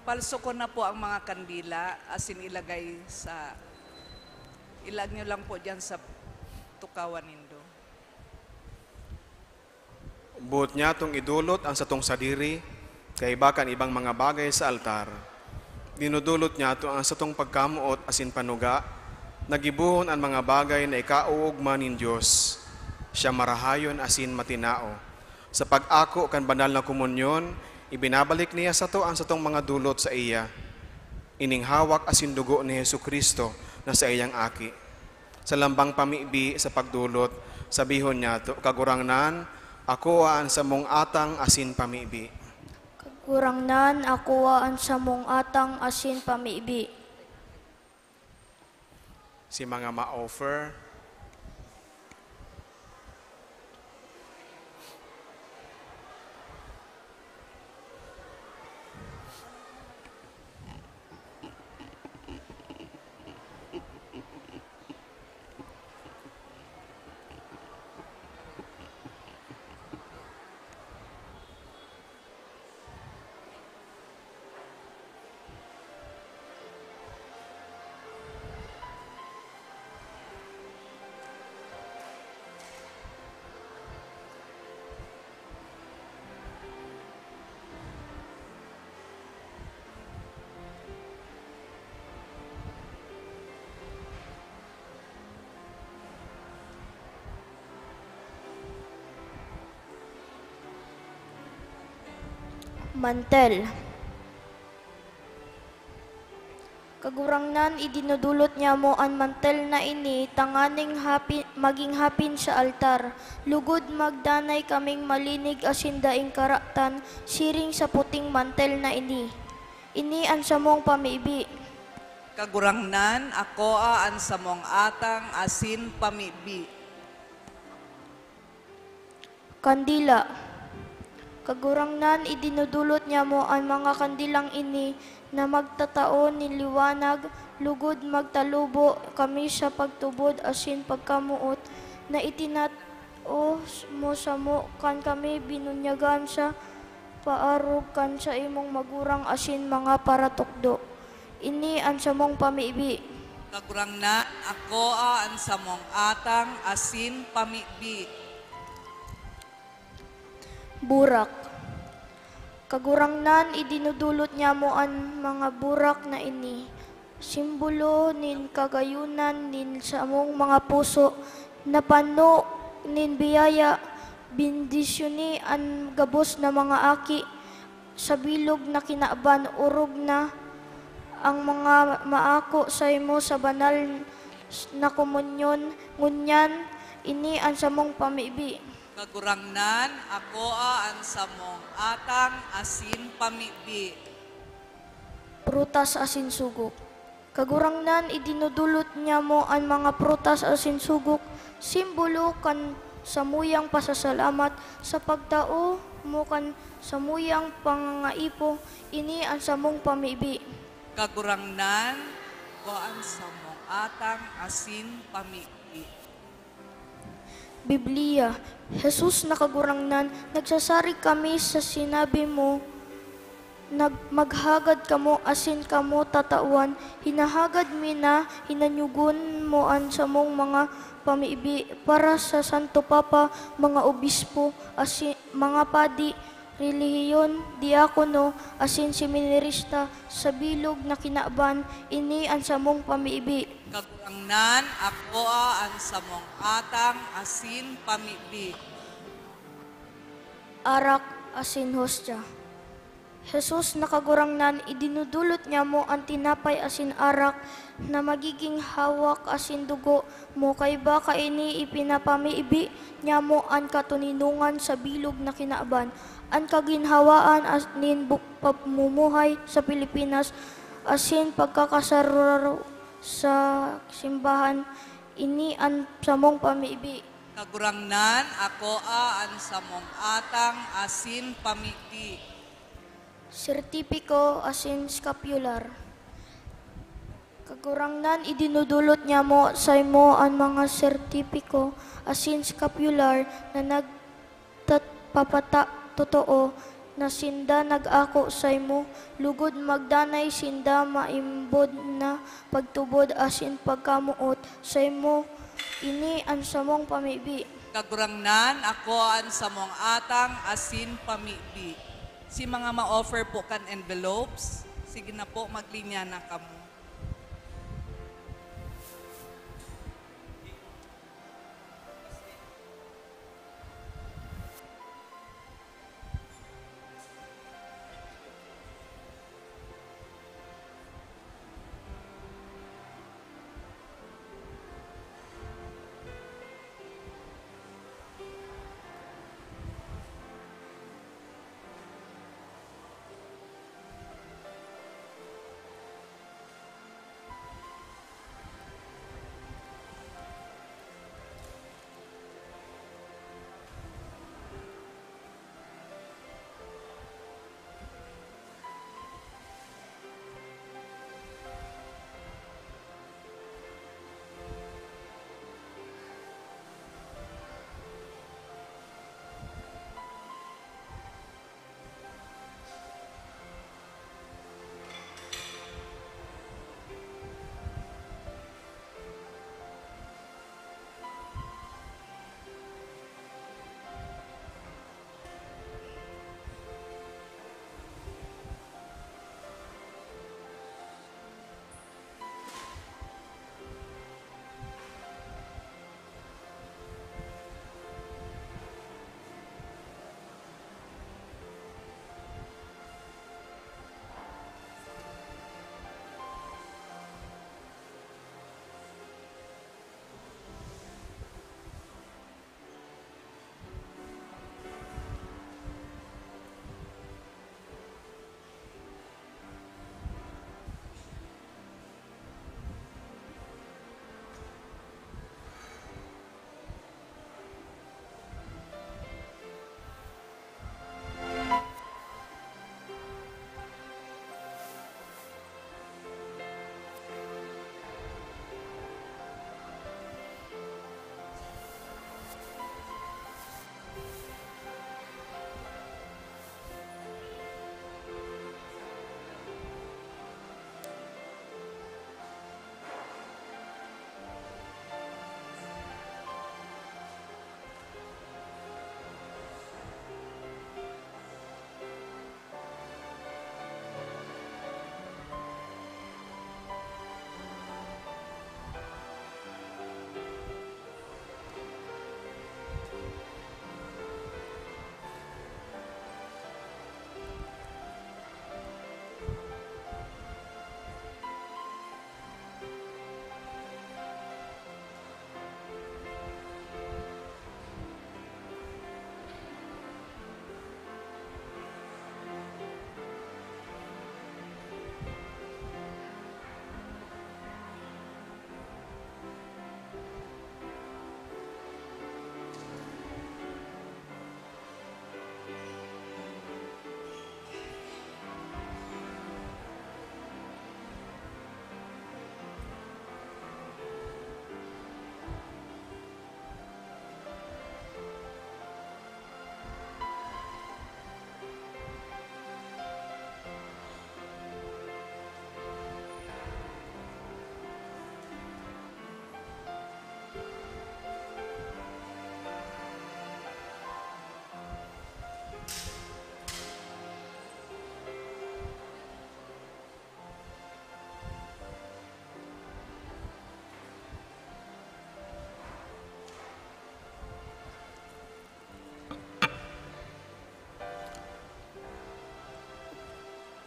Palso ko na po ang mga kandila, asin ilag nyo lang po dyan sa tukawan nindo. Buot niya tong idulot ang satong sadiri, kay bakan ibang mga bagay sa altar. Dinudulot niya to ang satong pagkamuot asin panuga, nagibuhon ang mga bagay na ikauugma nin Diyos. Siya marahayon asin matinao. Sa pag-ako kan banal na komunyon, ibinabalik niya sa to ang satong mga dulot sa iya. Ining hawak asin dugo ni Jesucristo na sa iyang aki. Sa lambang pamibi sa pagdulot, sabihon niya to, kagurangnan, ako aan sa mong atang asin pamibi. Kagurangnan ako ang sa mong atang asin pamibi. Si mga ma-offer, Mantel. Kagurangnan, idinudulot niya mo ang mantel na ini, tanganing maging hapin sa altar. Lugod magdanay kaming malinig asindaing karatan, siring sa puting mantel na ini. Ini ang samong pamibi. Kagurangnan, ako aan sa mong atang asin pamibi. Kandila. Kagurangnan, idinudulot niya mo ang mga kandilang ini na magtataon ni liwanag, lugod magtalubo kami sa pagtubod asin pagkamuot, na itinatao mo sa mo kan kami binunyagan sa paarog kan sa imong magurang asin mga paratukdo. Ini ang samong pamibi. Kagurangnan, ako aan sa mong atang asin pamibi. Burak. Kagurangnan, idinudulot niya mo ang mga burak na ini. Simbolo nin kagayunan nin sa among mga puso, na pano nin biyaya, bindisyoni ang gabos na mga aki, sa bilog na kinaaban, urog na ang mga maako sa imo sa banal na komunyon, ngunyan, ini ang samong pamibi. Kagurangnan, ako ang samong atang asin pamibi. Prutas asin sugok. Kagurangnan, idinudulot niya mo ang mga prutas asin sugok, simbolo kan samuyang pasasalamat sa pagtao mo kan samuyang pangangaipo, ini ang samong pamibi. Kagurangnan, ako ang samong atang asin pamibi. Biblia, Jesus na kagurangnan, nagsasari kami sa sinabi mo, maghagad kamo asin kamo tatawan, hinahagad mi na hinanyugon mo an samong mga pamibi para sa Santo Papa, mga obispo, asin, mga padi, relihiyon, diakono, asin seminarista, sa bilog na kinaban, ini ang samong pamibi. Kagurangnan, ako ang samong atang asin pamibi. Arak asin hostya. Jesus na kagurangnan, idinudulot niya mo ang tinapay asin arak na magiging hawak asin dugo mo, kay baka ini ipinapamiibi niya mo ang katuninungan sa bilog na kinaaban, ang kaginhawaan asin pamumuhay sa Pilipinas, asin pagkakasararo sa simbahan, ini ang samong pamiibi. Kagurangnan, ako ang samong atang asin pamibi. Sertipiko asin scapular. Kagurangnan, idinudulot niya mo sa imo ang mga sertipiko asin scapular na nagpapata totoo na sinda nag-ako sa imo, lugod magdanay sinda maimbod na pagtubod asin pagkamuot sa imo, ini ang samong pamibi. Kagurangnan, ako ang samong atang asin pamibi. Si mga ma-offer po kan envelopes, sige na po, maglinya na kamo.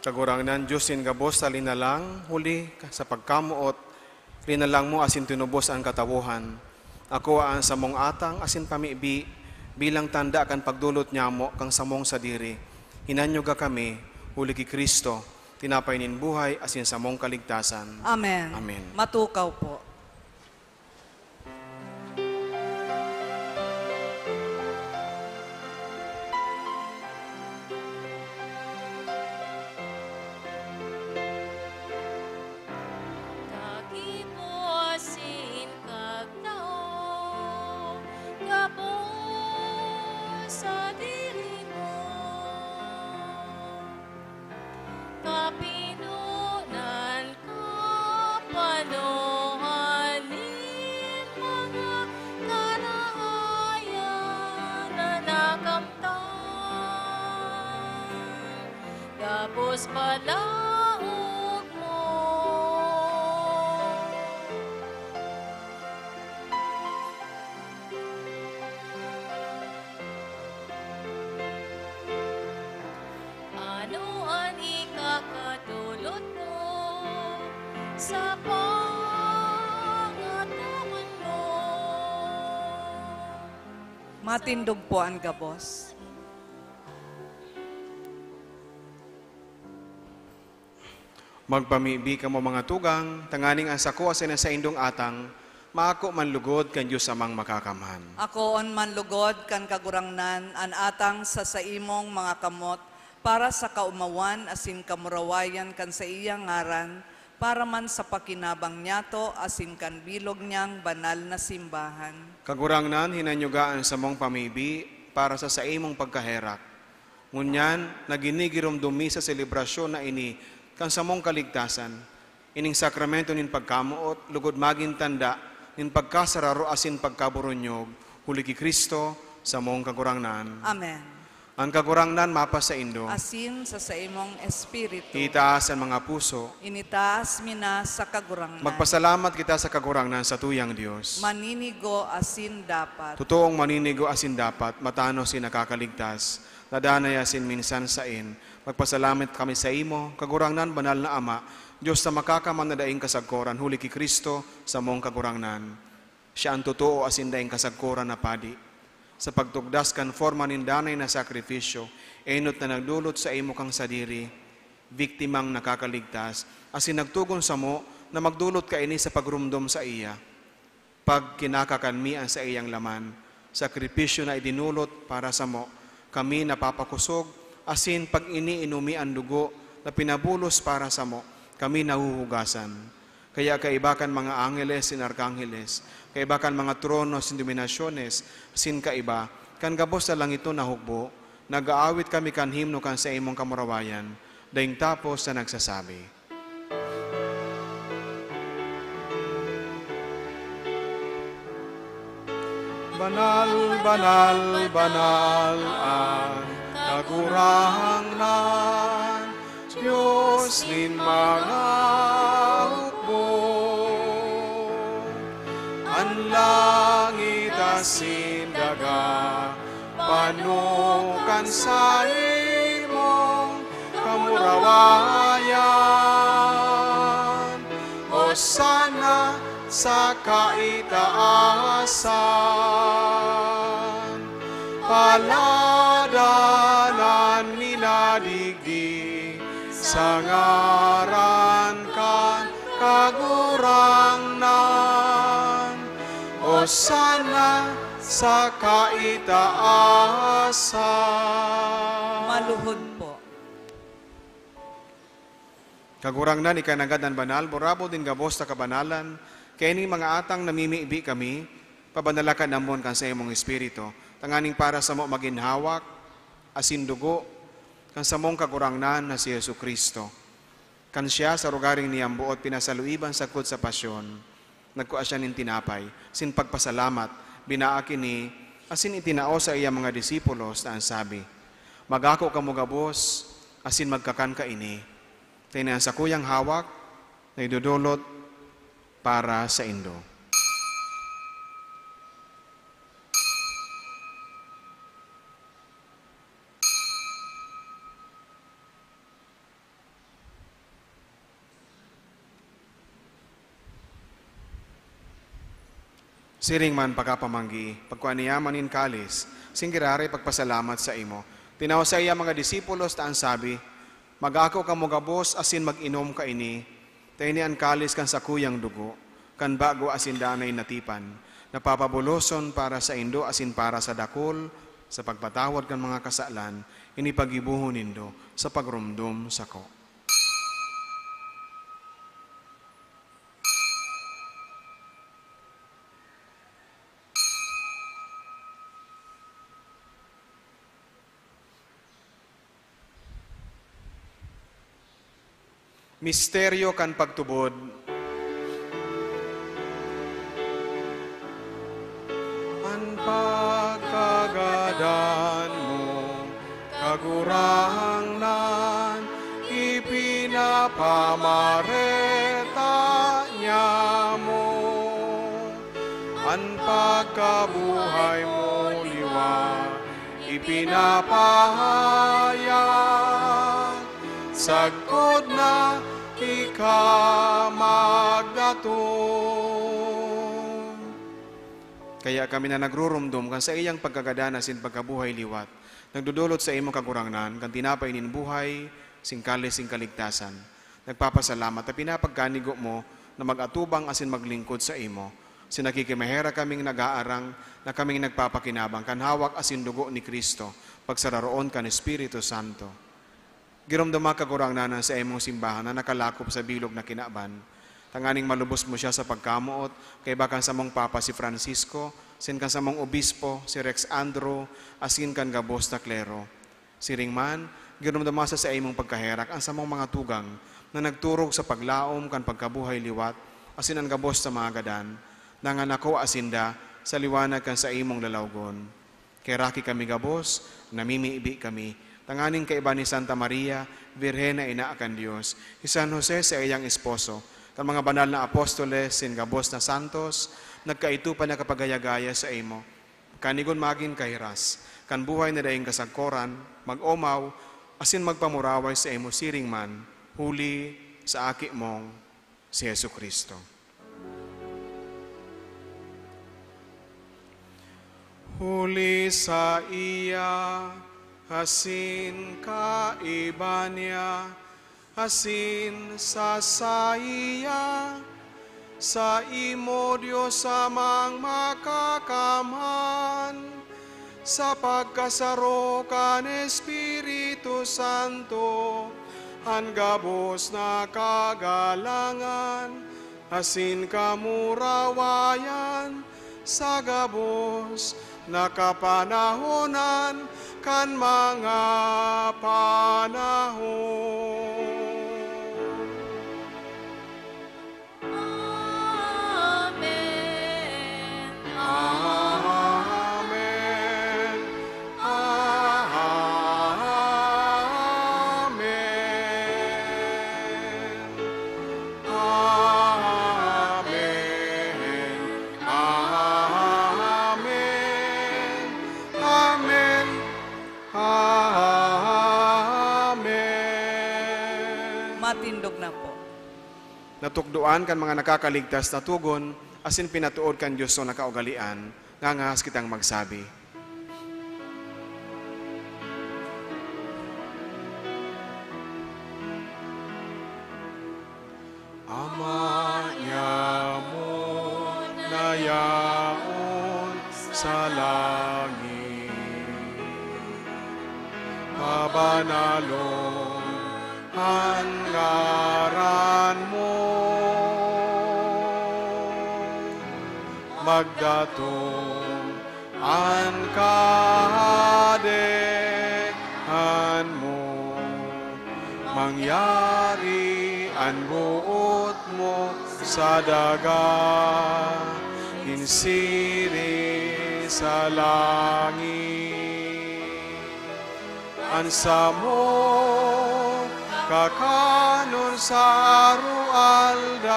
Kagurangnan, Diyos in gabos sa linalang, huli sa pagkamuot, linalang mo asin tinubos ang katawuhan. Ako ang samong atang asin pamibi, bilang tanda kan pagdulot niya mo kang samong sa diri. Hinanyo ga kami, huli ki Kristo, tinapay nin buhay asin samong kaligtasan. Amen. Amen. Matukaw po. Kagibosin kagtao, gabos sa diri mo. Kapinunan kapanohanin mga karahayan na nakamtan. Gabos palaog mo. Ano ang ikakadulot mo sa pangatawan mo? Matindog po ang gabos. Magpamibi ka mo mga tugang, tanganing ang sako asin sa indong atang, maako manlugod kan Diyos amang makakamhan. Ako on manlugod kan kagurangnan an atang sa saimong mga kamot para sa kaumawan asin kamurawayan kan sa iyang ngaran para man sa pakinabang niyato asin kan bilog niyang banal na simbahan. Kagurangnan, hinanyugaan sa mong pamibi para sa imong pagkaherak. Ngunyan, naginigirom dumi sa selebrasyon na ini kan sa mong kaligtasan. Ining sakramento nin pagkamuot, lugod maging tanda, nin pagkasararo asin pagkaburunyog, huli ki Kristo sa mong kagurangnan. Amen. Ang kagurangnan mapa sa indo, Asin sa saimong espiritu. itaas ang mga puso. Initaas mina sa kagurangnan. Magpasalamat kita sa kagurangnan sa tuyang Diyos. Maninigo asin dapat. Totoong maninigo asin dapat, matano si nakakaligtas, nadanay asin minsan sain. Magpasalamat kami sa imo, kagurangnan banal na Ama, Diyos na makakaman na daing kasagkoran, huli ki Kristo sa mong kagurangnan. Siya ang totoo asin daing kasagkoran na padi. Sa pagtugdas kan forma nin danay na sakripisyo, enot na nagdulot sa imo kang sadiri, biktimang nakakaligtas, asin nagtugon sa mo na magdulot ka ini sa pagrumdom sa iya. Pag kinakakanmian sa iyang laman, sakripisyo na idinulot para sa mo, kami napapakusog, asin pag iniinumi ang dugo na pinabulos para sa mo, kami nahuhugasan. Kaya kaibakan mga angeles sin arkangheles, kaibakan mga trono sin dominasyones, sin kaiba, kan gabos na lang ito nahukbo, nag-aawit kami kan himno kan sa imong kamurawayan, daing tapos na nagsasabi. Banal, banal, banal ang kagurangnan, Diyos nin mga hukbo. Ang langit asin daga, panukan sa imong kamurawayan. O sana sa kaitaasan, paladanan minadigdi, sa ngaran kan kagurangnan. O sana sa kaitaasan. Maluhod po. Kagurangnan ikanagadan banal, borabo din gabos ta kabanalan, kaya ni mga atang namimiibi kami, pabanalakan namon kan sa imong espiritu, tanganing para sa mo maginhawak, asin dugo, kan sa mong kagurangnan na si Yesu Kristo. Kan siya sa rugaring niyang buot pinasaluiban sakot sa pasyon, nagkuha siya nin tinapay, sin pagpasalamat, binaakin ni, asin itinao sa iya mga disipulos na ang sabi, magako ka mo gabos, asin magkakan ka ini. Tayo sa kuyang hawak na idudulot para sa indo. Siring man pagkapamanggi, pagkuaniyaman in kalis, singgirari pagpasalamat sa imo. Tinaw sa iya mga disipulos taan sabi, mag-ako ka mo gabos asin mag-inom ka ini, tayo an kalis kan sa kuyang dugo, kan bago asin danay natipan, napapabuloson para sa indo asin para sa dakol, sa pagpatawad kan mga kasalan, inipagibuhon nindo sa pagrumdum sako. Misteryo kan pagtubod. An pagkagadan mo, kagurangnan, ipinapamareta niya mo. An pagkabuhay mo liwa, ipinapahayag, sagkod na ikamagdaton. Kaya kami na nagrurumdum kan sa iyang pagkagadanas sin pagkabuhay liwat, nagdudulot sa imong kagurangnan, kan tinapay nin buhay, singkalis sing kaligtasan. Nagpapasalamat at pinapagkanigo mo na mag-atubang asin maglingkod sa imo. Sinakikimahera kaming nag-aarang na kaming nagpapakinabang kan hawak asin dugo ni Kristo, pagsararoon kan Espiritu Santo. Giramdama kagurangnanan sa imong simbahan na nakalakop sa bilog na kinaban. Tanganing malubos mo siya sa pagkamuot, kay bakan sa mong Papa si Francisco, sin kan sa mong Obispo, si Rex Andrew, asin kan gabos na klero. Siring man, giramdama sa imong pagkaherak ang sa mong mga tugang na nagturog sa paglaom kan pagkabuhay liwat, asin ang gabos sa mga gadan, nanganako asinda sa liwanag kan sa imong lalawgon. Kay raki kami gabos, namimiibi kami, tanganing kaiba ni Santa Maria, Virhen na ina akan Diyos, si San Jose sa iyang esposo, kan mga banal na apostoles, sin gabos na santos, nagkaitupan na kapagayagaya sa imo. Kanigon magin kahiras, kan buhay na daing kasagkoran, mag-omaw, asin magpamuraway sa imo siring man, huli sa aki mong si Yesu Kristo. Huli sa iya, asin kaiba niya, asin sa saya, sa imo Diyos amang makakamhan, sa pagkasaro kan Espiritu Santo, ang gabos na kagalangan, asin kamurawayan, sa gabos na kapanahonan, kan mga panahon. Amen. Amen. Amen. Amen. Amen. Amen. Amen. Matindog na po. Natukduan kan mga nakakaligtas na tugon, asin pinatuod kan Diyos na nakaugalian, ngangahas kitang magsabi. Ama niya mo na yaon sa langit, pabanalon ang ngaran mo, magdatong ang kahadean mo, mangyari ang buot mo sa daga, insiri sa langit. Ansa mo kakanon sa arualdaw,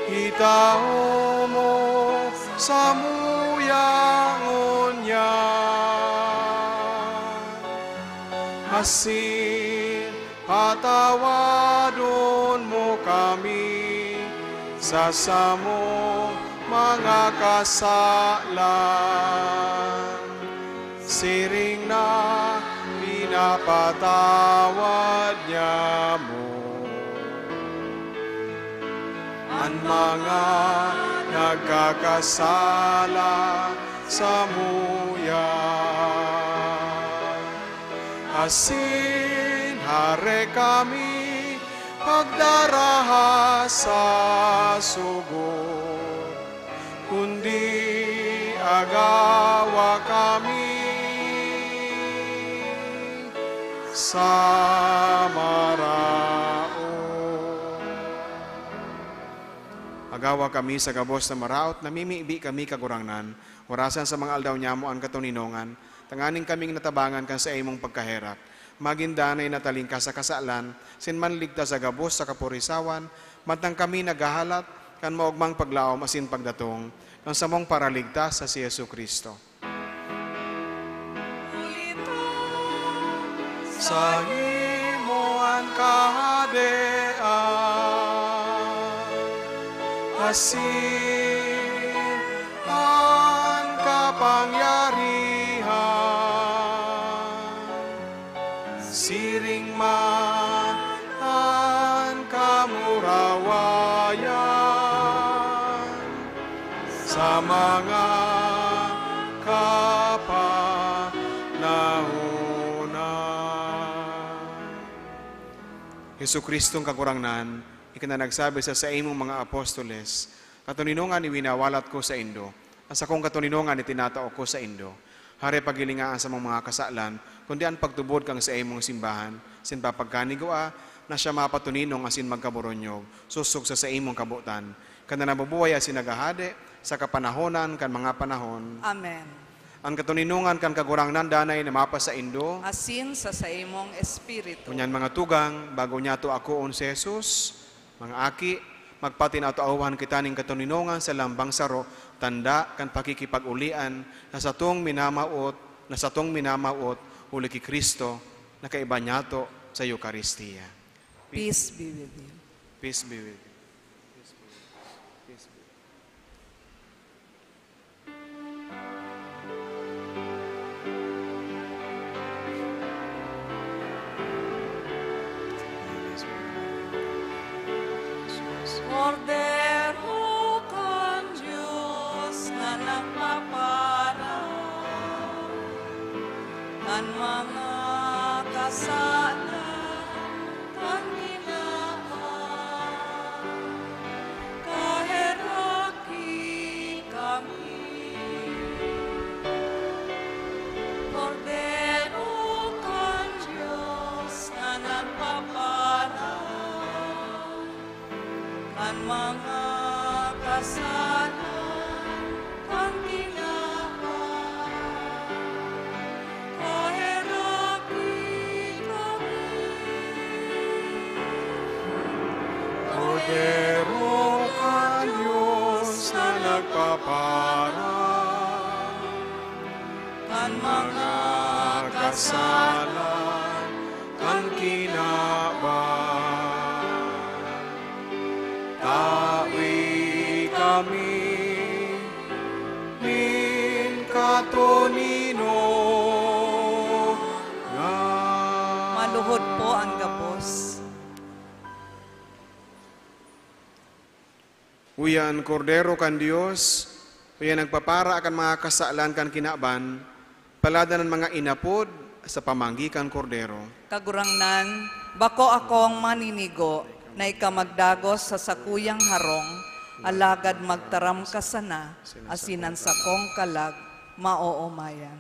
itao mo sa muyangon niya, asin patawadon mo kami sa samong mga kasalan. Siring na pinapatawad niya mo ang mga nagkakasala sa muya. Asin hare kami pagdaraha sa sugod, kundi agawa kami sa maraot. Agawa kami sa gabos na maraot, namimiibi kami kagurangnan, orasan sa mga aldaw niya mo ang katuninongan, tanganing kaming natabangan kan sa imong pagkaherak. Magindanay nataling ka sa kasalan, sinmanligta sa gabos sa kapurisawan, matang kami nagahalat, kan maugmang paglaom asin pagdatong, kan samong paraligtas sa si Yesu Kristo. Sa imoan kahadean, asin ang kapangyarihan, siring man ang kamurawayan, sa mga Hesu Kristong kakurangnan, ikinanagsabi sa imong mga apostoles, katuninungan iwinawalat ko sa Indo, ang sakong katuninungan itinatao ko sa Indo. Hare pagilingaan sa mga kasalan, kundi ang pagtubod kang sa imong simbahan, sin papagkanigoa, na siya mapatuninong asin magkaboronyog, susog sa imong kabutan. Kana nabubuhay asin nagahade, sa kapanahonan kan mga panahon. Amen. Ang katuninungan kan kagurangnan danay na mapa sa Indo, Asin sa imong espiritu. kunyan mga tugang, bago niya to ako on si Jesus, mga aki, magpati na to awan kita ning katuninungan sa lambang saro, tanda kan pakikipag-ulian, na sa tong minamaot, uli ki Kristo, na kaiba niya to sa Eucharistia. Peace be with you. Peace be with you. Cordero kan Diyos na nagpapara kan mga kasalan kan ginawa, kaheraki kami. Cordero kan Diyos na nagpapara kan mga kasalan kan ginawa, kaheraki kami. Cordero ka Diyos na nagpapara, kan mga kasalan kan kinaban. Tawi kami min katonino nga. Maluhod po ang gabos. Uyan kordero kan Dios, uyan nagpapara akan mga kasalan kan kinaban, palada ng mga inapod sa pamanggi kan kordero. Kagurangnan, bako akong maninigo na ikamagdagos sa sakuyang harong, alagad magtaram ka sana, asinan sa kong kalag, maoomayan.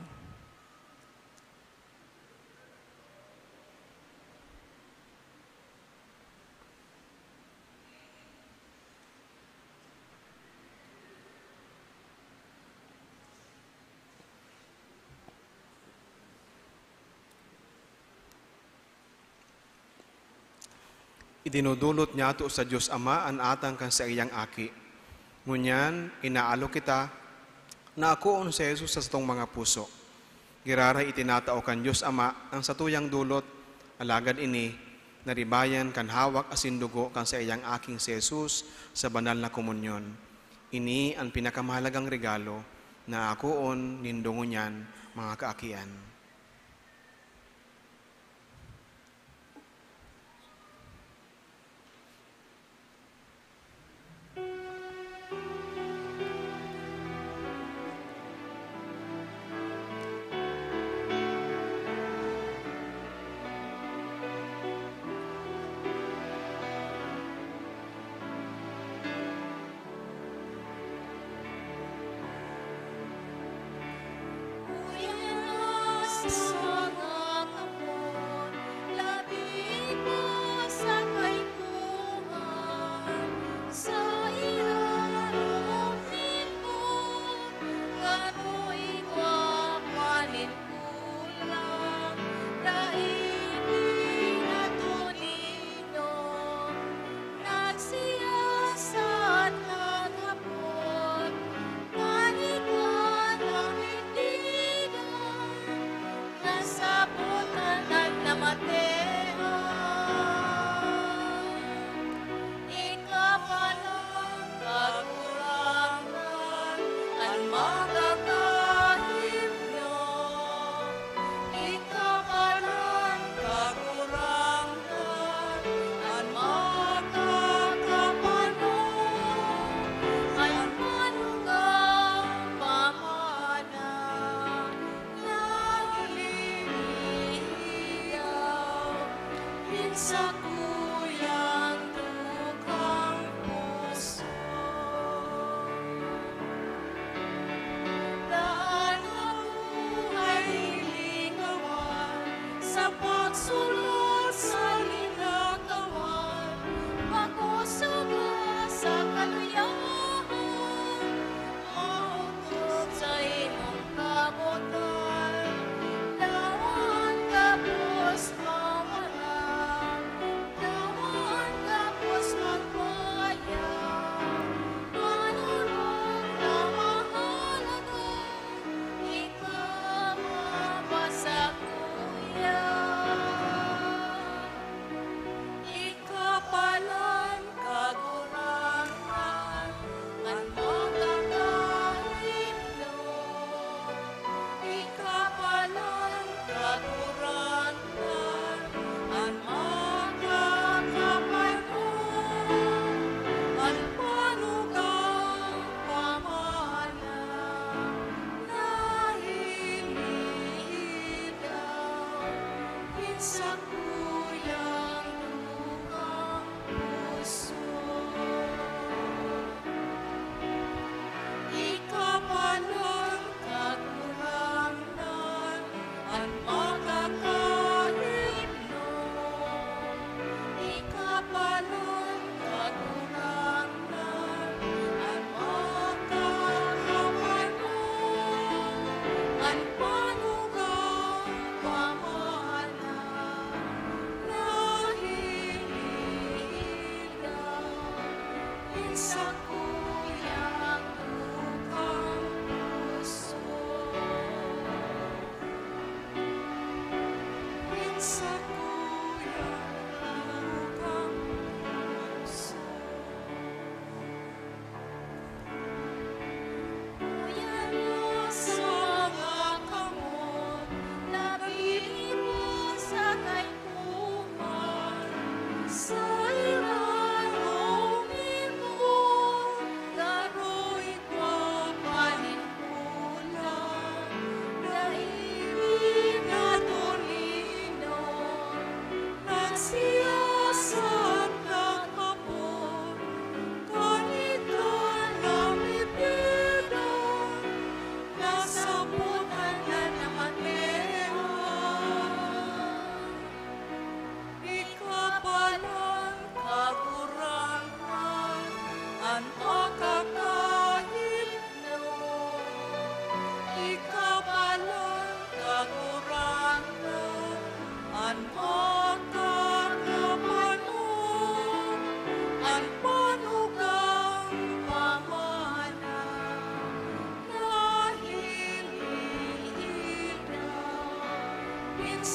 Idinudulot niya to sa Diyos Ama an atang kan sa iyang aki. Ngunyan, inaalo kita na ako on sa Jesus sa itong mga puso. Giraray itinatao kan Diyos Ama ang satuyang dulot, alagad ini, naribayan kan hawak asin dugo kan sa iyang aking si Jesus sa banal na komunyon. Ini ang pinakamahalagang regalo na akoon nindungo niyan, mga kaakian.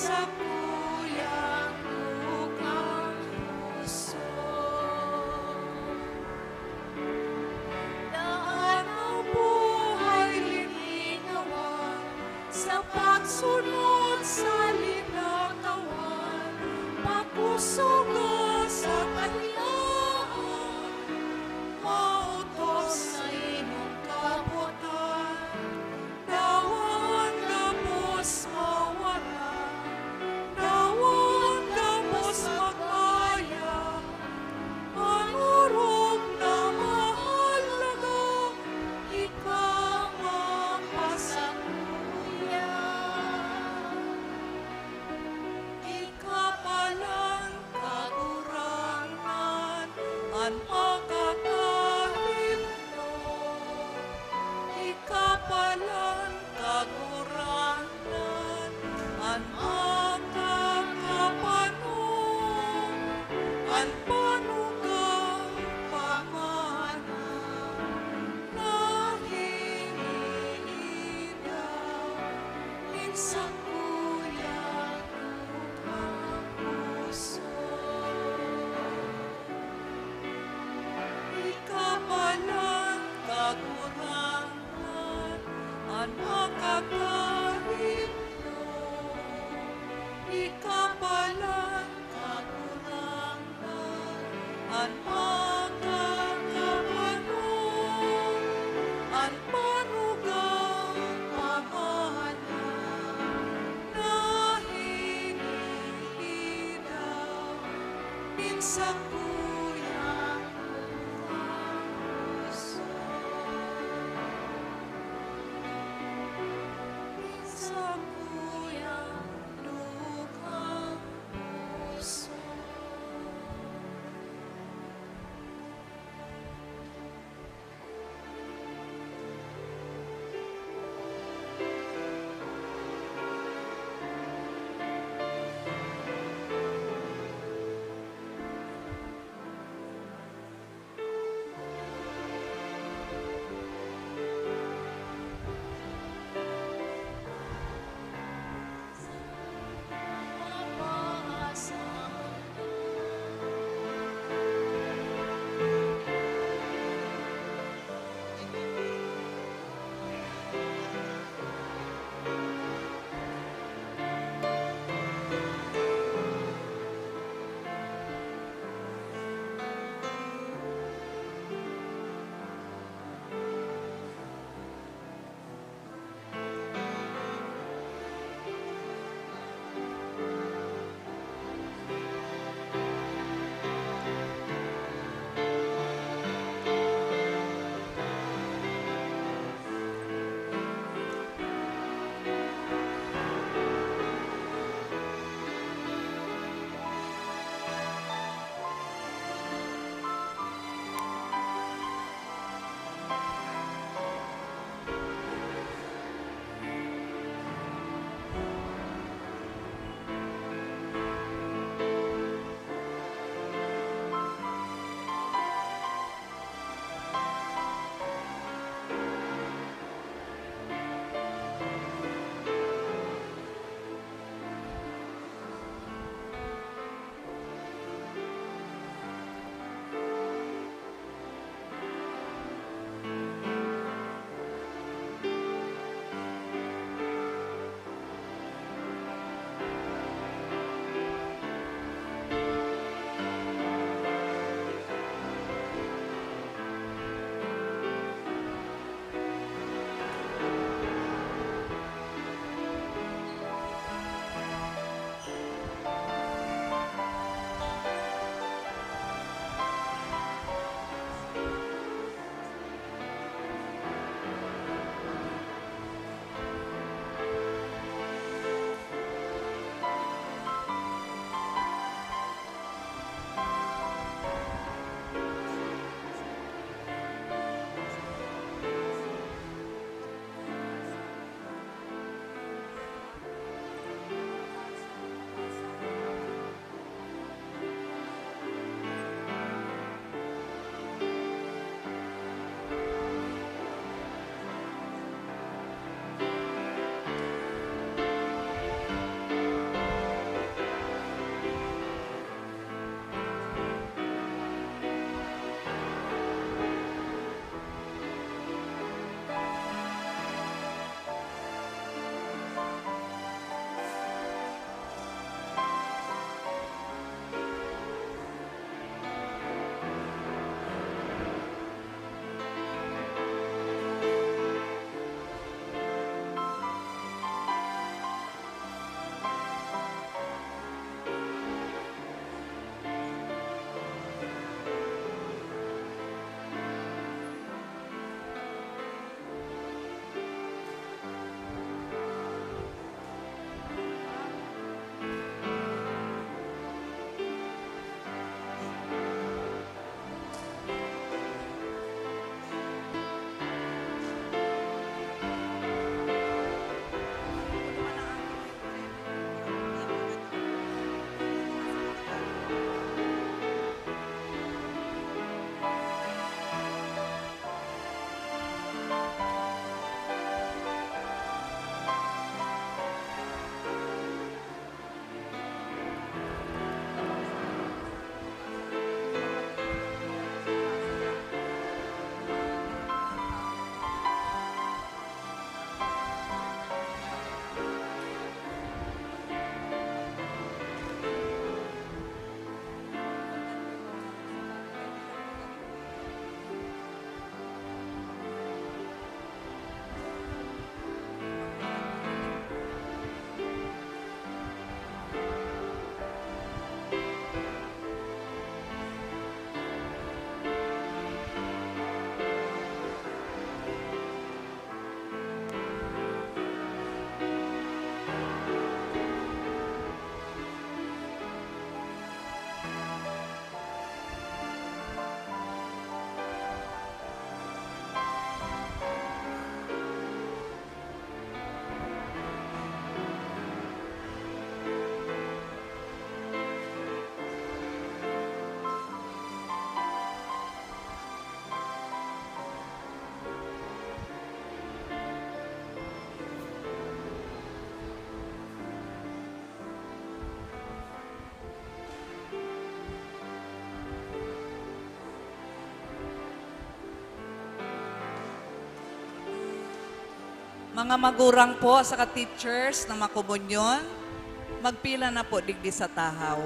sa kuyang tukang Suga sa kaniyaan, mautos sa imong kabutan, dawaan gabos mawala, dawaan gabos makaya, manurog na mahalaga, ikaw mapasakuya. Ikapalang kakurangan an makakahimno. Ikapalang kakurangan an makakapanon. An panugang pamana nahihinaw minsan kuya puso. Ikapalang kakurangan an makakahimno. Ikapalang kakurangan an makakapanon. An panugang pamana nahihinaw minsan kuya puso. Minsan kuya lughang puso. Mga magurang po sa ka-teachers na makomunyon, magpila na po digdi sa tahaw.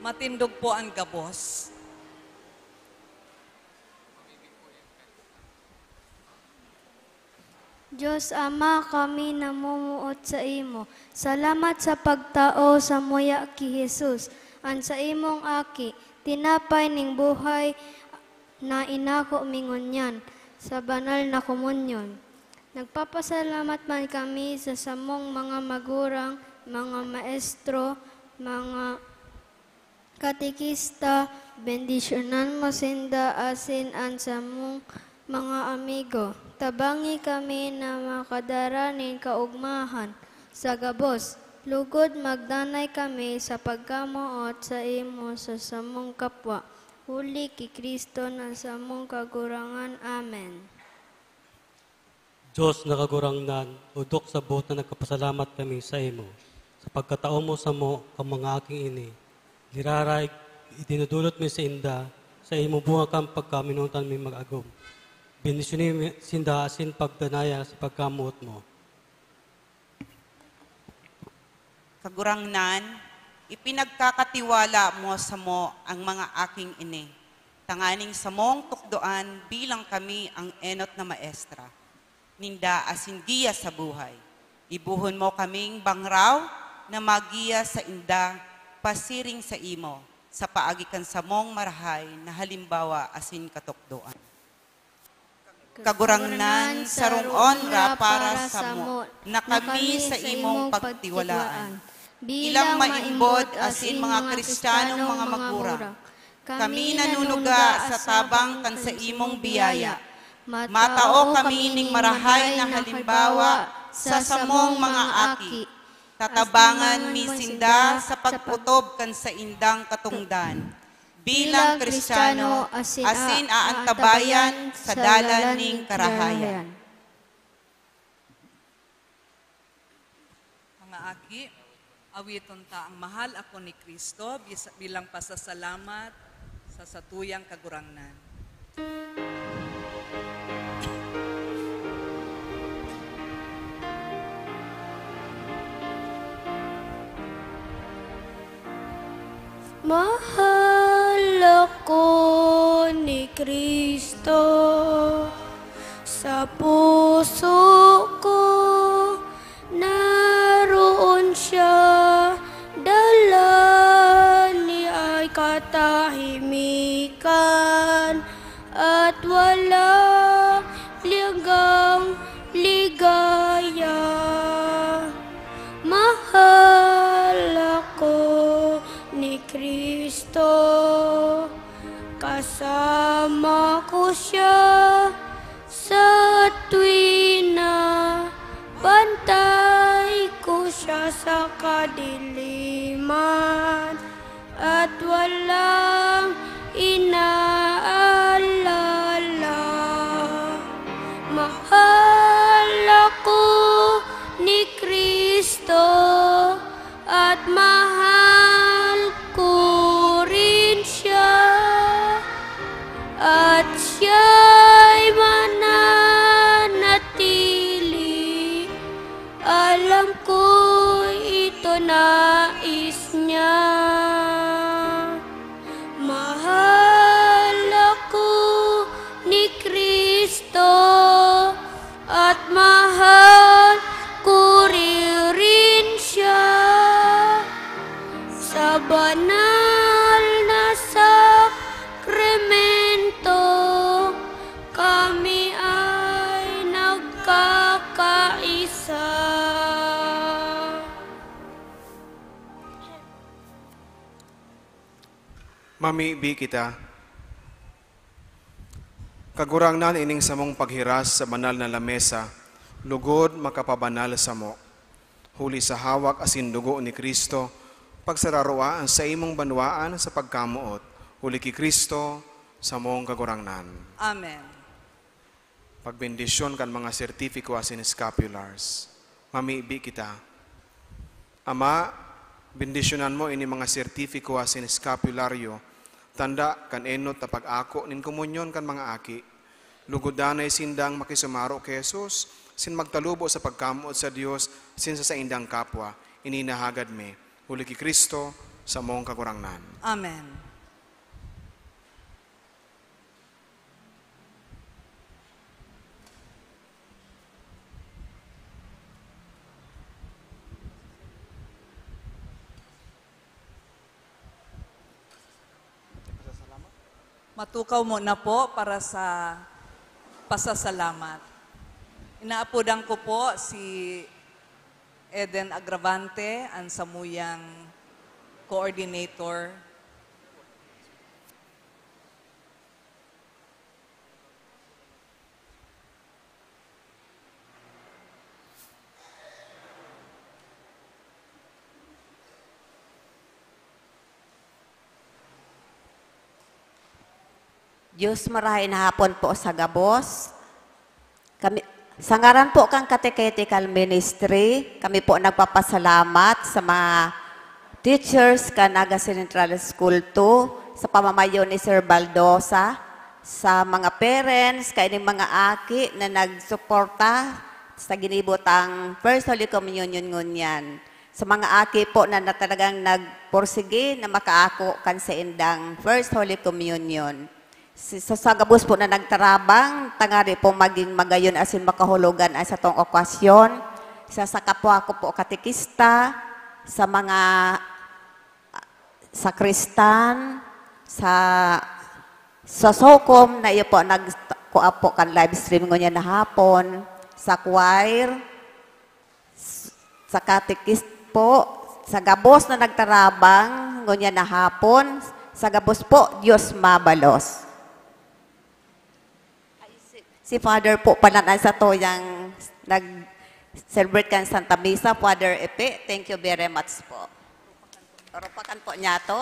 Matindog po ang gabos. Diyos Ama, kami namumuot sa imo. Salamat sa pagtao sa muya ki Jesus. An sa imong aki, tinapay ning buhay na inako mingonyan sa banal na komunyon. Nagpapasalamat man kami sa samong mga magurang, mga maestro, mga katikista, bendisyonan mo sinda asin an samong mga amigo. Tabangi kami na makadaranin kaugmahan Sa gabos, lugod magdanay kami sa pagkamuot sa imo sa samong kapwa. Huli ki Kristo na samong kagurangan. Amen. Diyos nakagurangnan, udok sa buot na nagkapasalamat kami sa imo. Sa pagkatao mo sa mo, ang mga aking ini. Liraray, itinudulot mi sa inda, sa imo bunga kang pagkaminutan mi mag-agom. Bendisyonin mi sinda asin pagdanaya sa pagkamuot mo. Kagurangnan, ipinagkakatiwala mo sa mo ang mga aking ini. Tanganing sa mong tukdoan bilang kami ang enot na maestra. Ninda asin giya sa buhay. Ibuhon mo kaming bangraw na magiya sa inda, pasiring sa imo, sa paagikan sa mong marahay na halimbawa asin katukdoan. Kagurangnan, sarong onra para sa mo, na kami sa imong pagtiwalaan. Bilang maimbod asin mga Kristiyanong mga magurang, kami nanunuga sa tabang kan sa imong biyaya. Matao kami ning marahay na halimbawa sa samong mga aki. Tatabangan mi sinda sa pagputob kan sa indang katungdan. Bilang Kristiyano, asin aantabayan sa dalan ning karahayan. Mga aki, awiton ta ang mahal ako ni Kristo bilang pasasalamat sa satuyang kagurangnan. Mahal ako ni Kristo, sa puso ko naroon siya, dala ni ay katahimikan at walang ligang ligaya. Mahal ako ni Kristo, kasama ko siya sa tuwina, bantay ko siya sa kadiliman, at walang inaalala. Mahal ako ni Kristo, at mahal ko rin siya, at siya'y mananatili. Alam ko ito nais niya. Mahal ako ni Kristo, at mahal ko rin siya. Sa banal na sakramento, kami ay nagkakaisa. Mamibi kita. Kagurangnan ining samong paghiras sa banal na lamesa, lugod makapabanal sa mo. Huli sa hawak asin dugo ni Kristo, pagsararuaan sa imong banwaan sa pagkamuot. Huli ki Kristo sa mong kagurangnan. Amen. Pagbendisyon kan mga sertifiko asin scapulars. Mamibi kita. Ama, bendisyonan mo ini mga sertifiko asin scapularyo, tanda kan enot na pag-ako nin komunyon kan mga aki. Lugodanay sindang makisumaro kay Jesus, sin magtalubo sa pagkamuot sa Dios, sin sa indang kapwa, ininahagad me. Huli ki Kristo sa mong kagurangnan. Amen. Matukaw mo na po para sa pasasalamat. Inaapodan ko po si Eden Agravante, ang samuyang coordinator. Diyos marahay na hapon po sa Gabos. Kami, sa ngaran po kang Catechetical Ministry, kami po nagpapasalamat sa mga teachers ka Naga Central School 2, sa pamamayo ni Sir Baldosa, sa mga parents, kaining mga aki na nagsuporta sa ginibotang First Holy Communion ngunyan. Sa mga aki po na talagang nagporsige na makaako kan sa indang First Holy Communion. Sa Gabos po na nagtarabang, tangari po maging magayon asin makahulugan ay sa tong okasyon. Sa kapwa ko po katekista, sa mga sakristan, sa Sokom na iyo po nagkuha po kan live stream ngunyan na hapon, sa choir, sa katekist po, sa Gabos na nagtarabang ngunyan na hapon, sa Gabos po, Diyos mabalos. Si Father po pala sa to yung nag-celebrate kan Santa Misa, Father Epe, thank you very much po. Rupakan po niya to.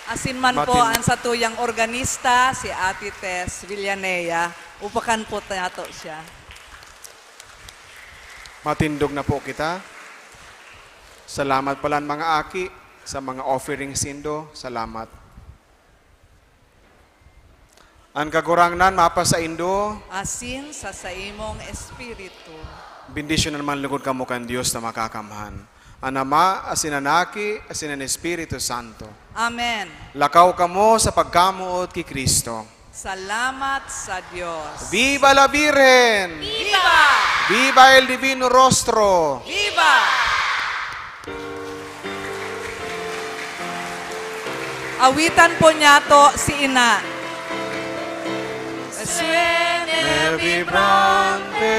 Asin man po ang sa tuyang organista, si Ate Tess Villanea. Upakan po tayo siya. Matindog na po kita. Salamat pala mga aki sa mga offering sindo. Salamat. Ang kagurangnan mapa sa Indo, Asin sa saimong espiritu. bendisyon naman lugod kamo kan Diyos na makakamhan. Ang Ama, asin anaki, asin ang Espiritu Santo. Amen. Lakaw kamo sa pagkamuot ki Kristo. Salamat sa Diyos. Viva la Virgen! Viva! Viva el Divino Rostro! Viva! Awitan po niya to si Ina. Suene vibrante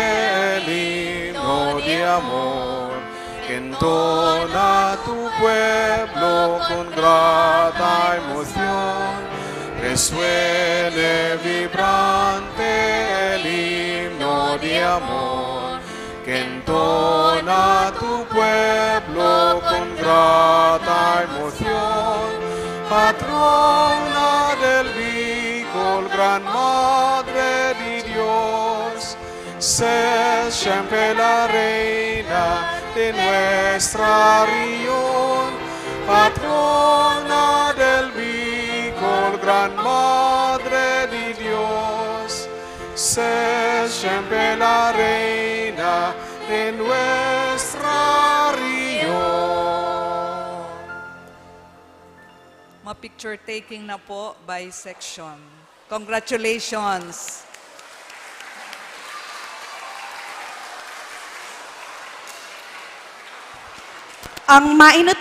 el himno de amor, que entona tu pueblo con grata emoción. Resuene vibrante el himno de amor, que entona tu pueblo con grata emoción. Patrona del Vicol, Gran Madre de Dios, sé siempre la reina de nuestra región. Patrona del Vicol, Gran Madre de Dios, sé siempre la reina de nuestra región. Ma-picture taking na po by section. Congratulations! Ang mainit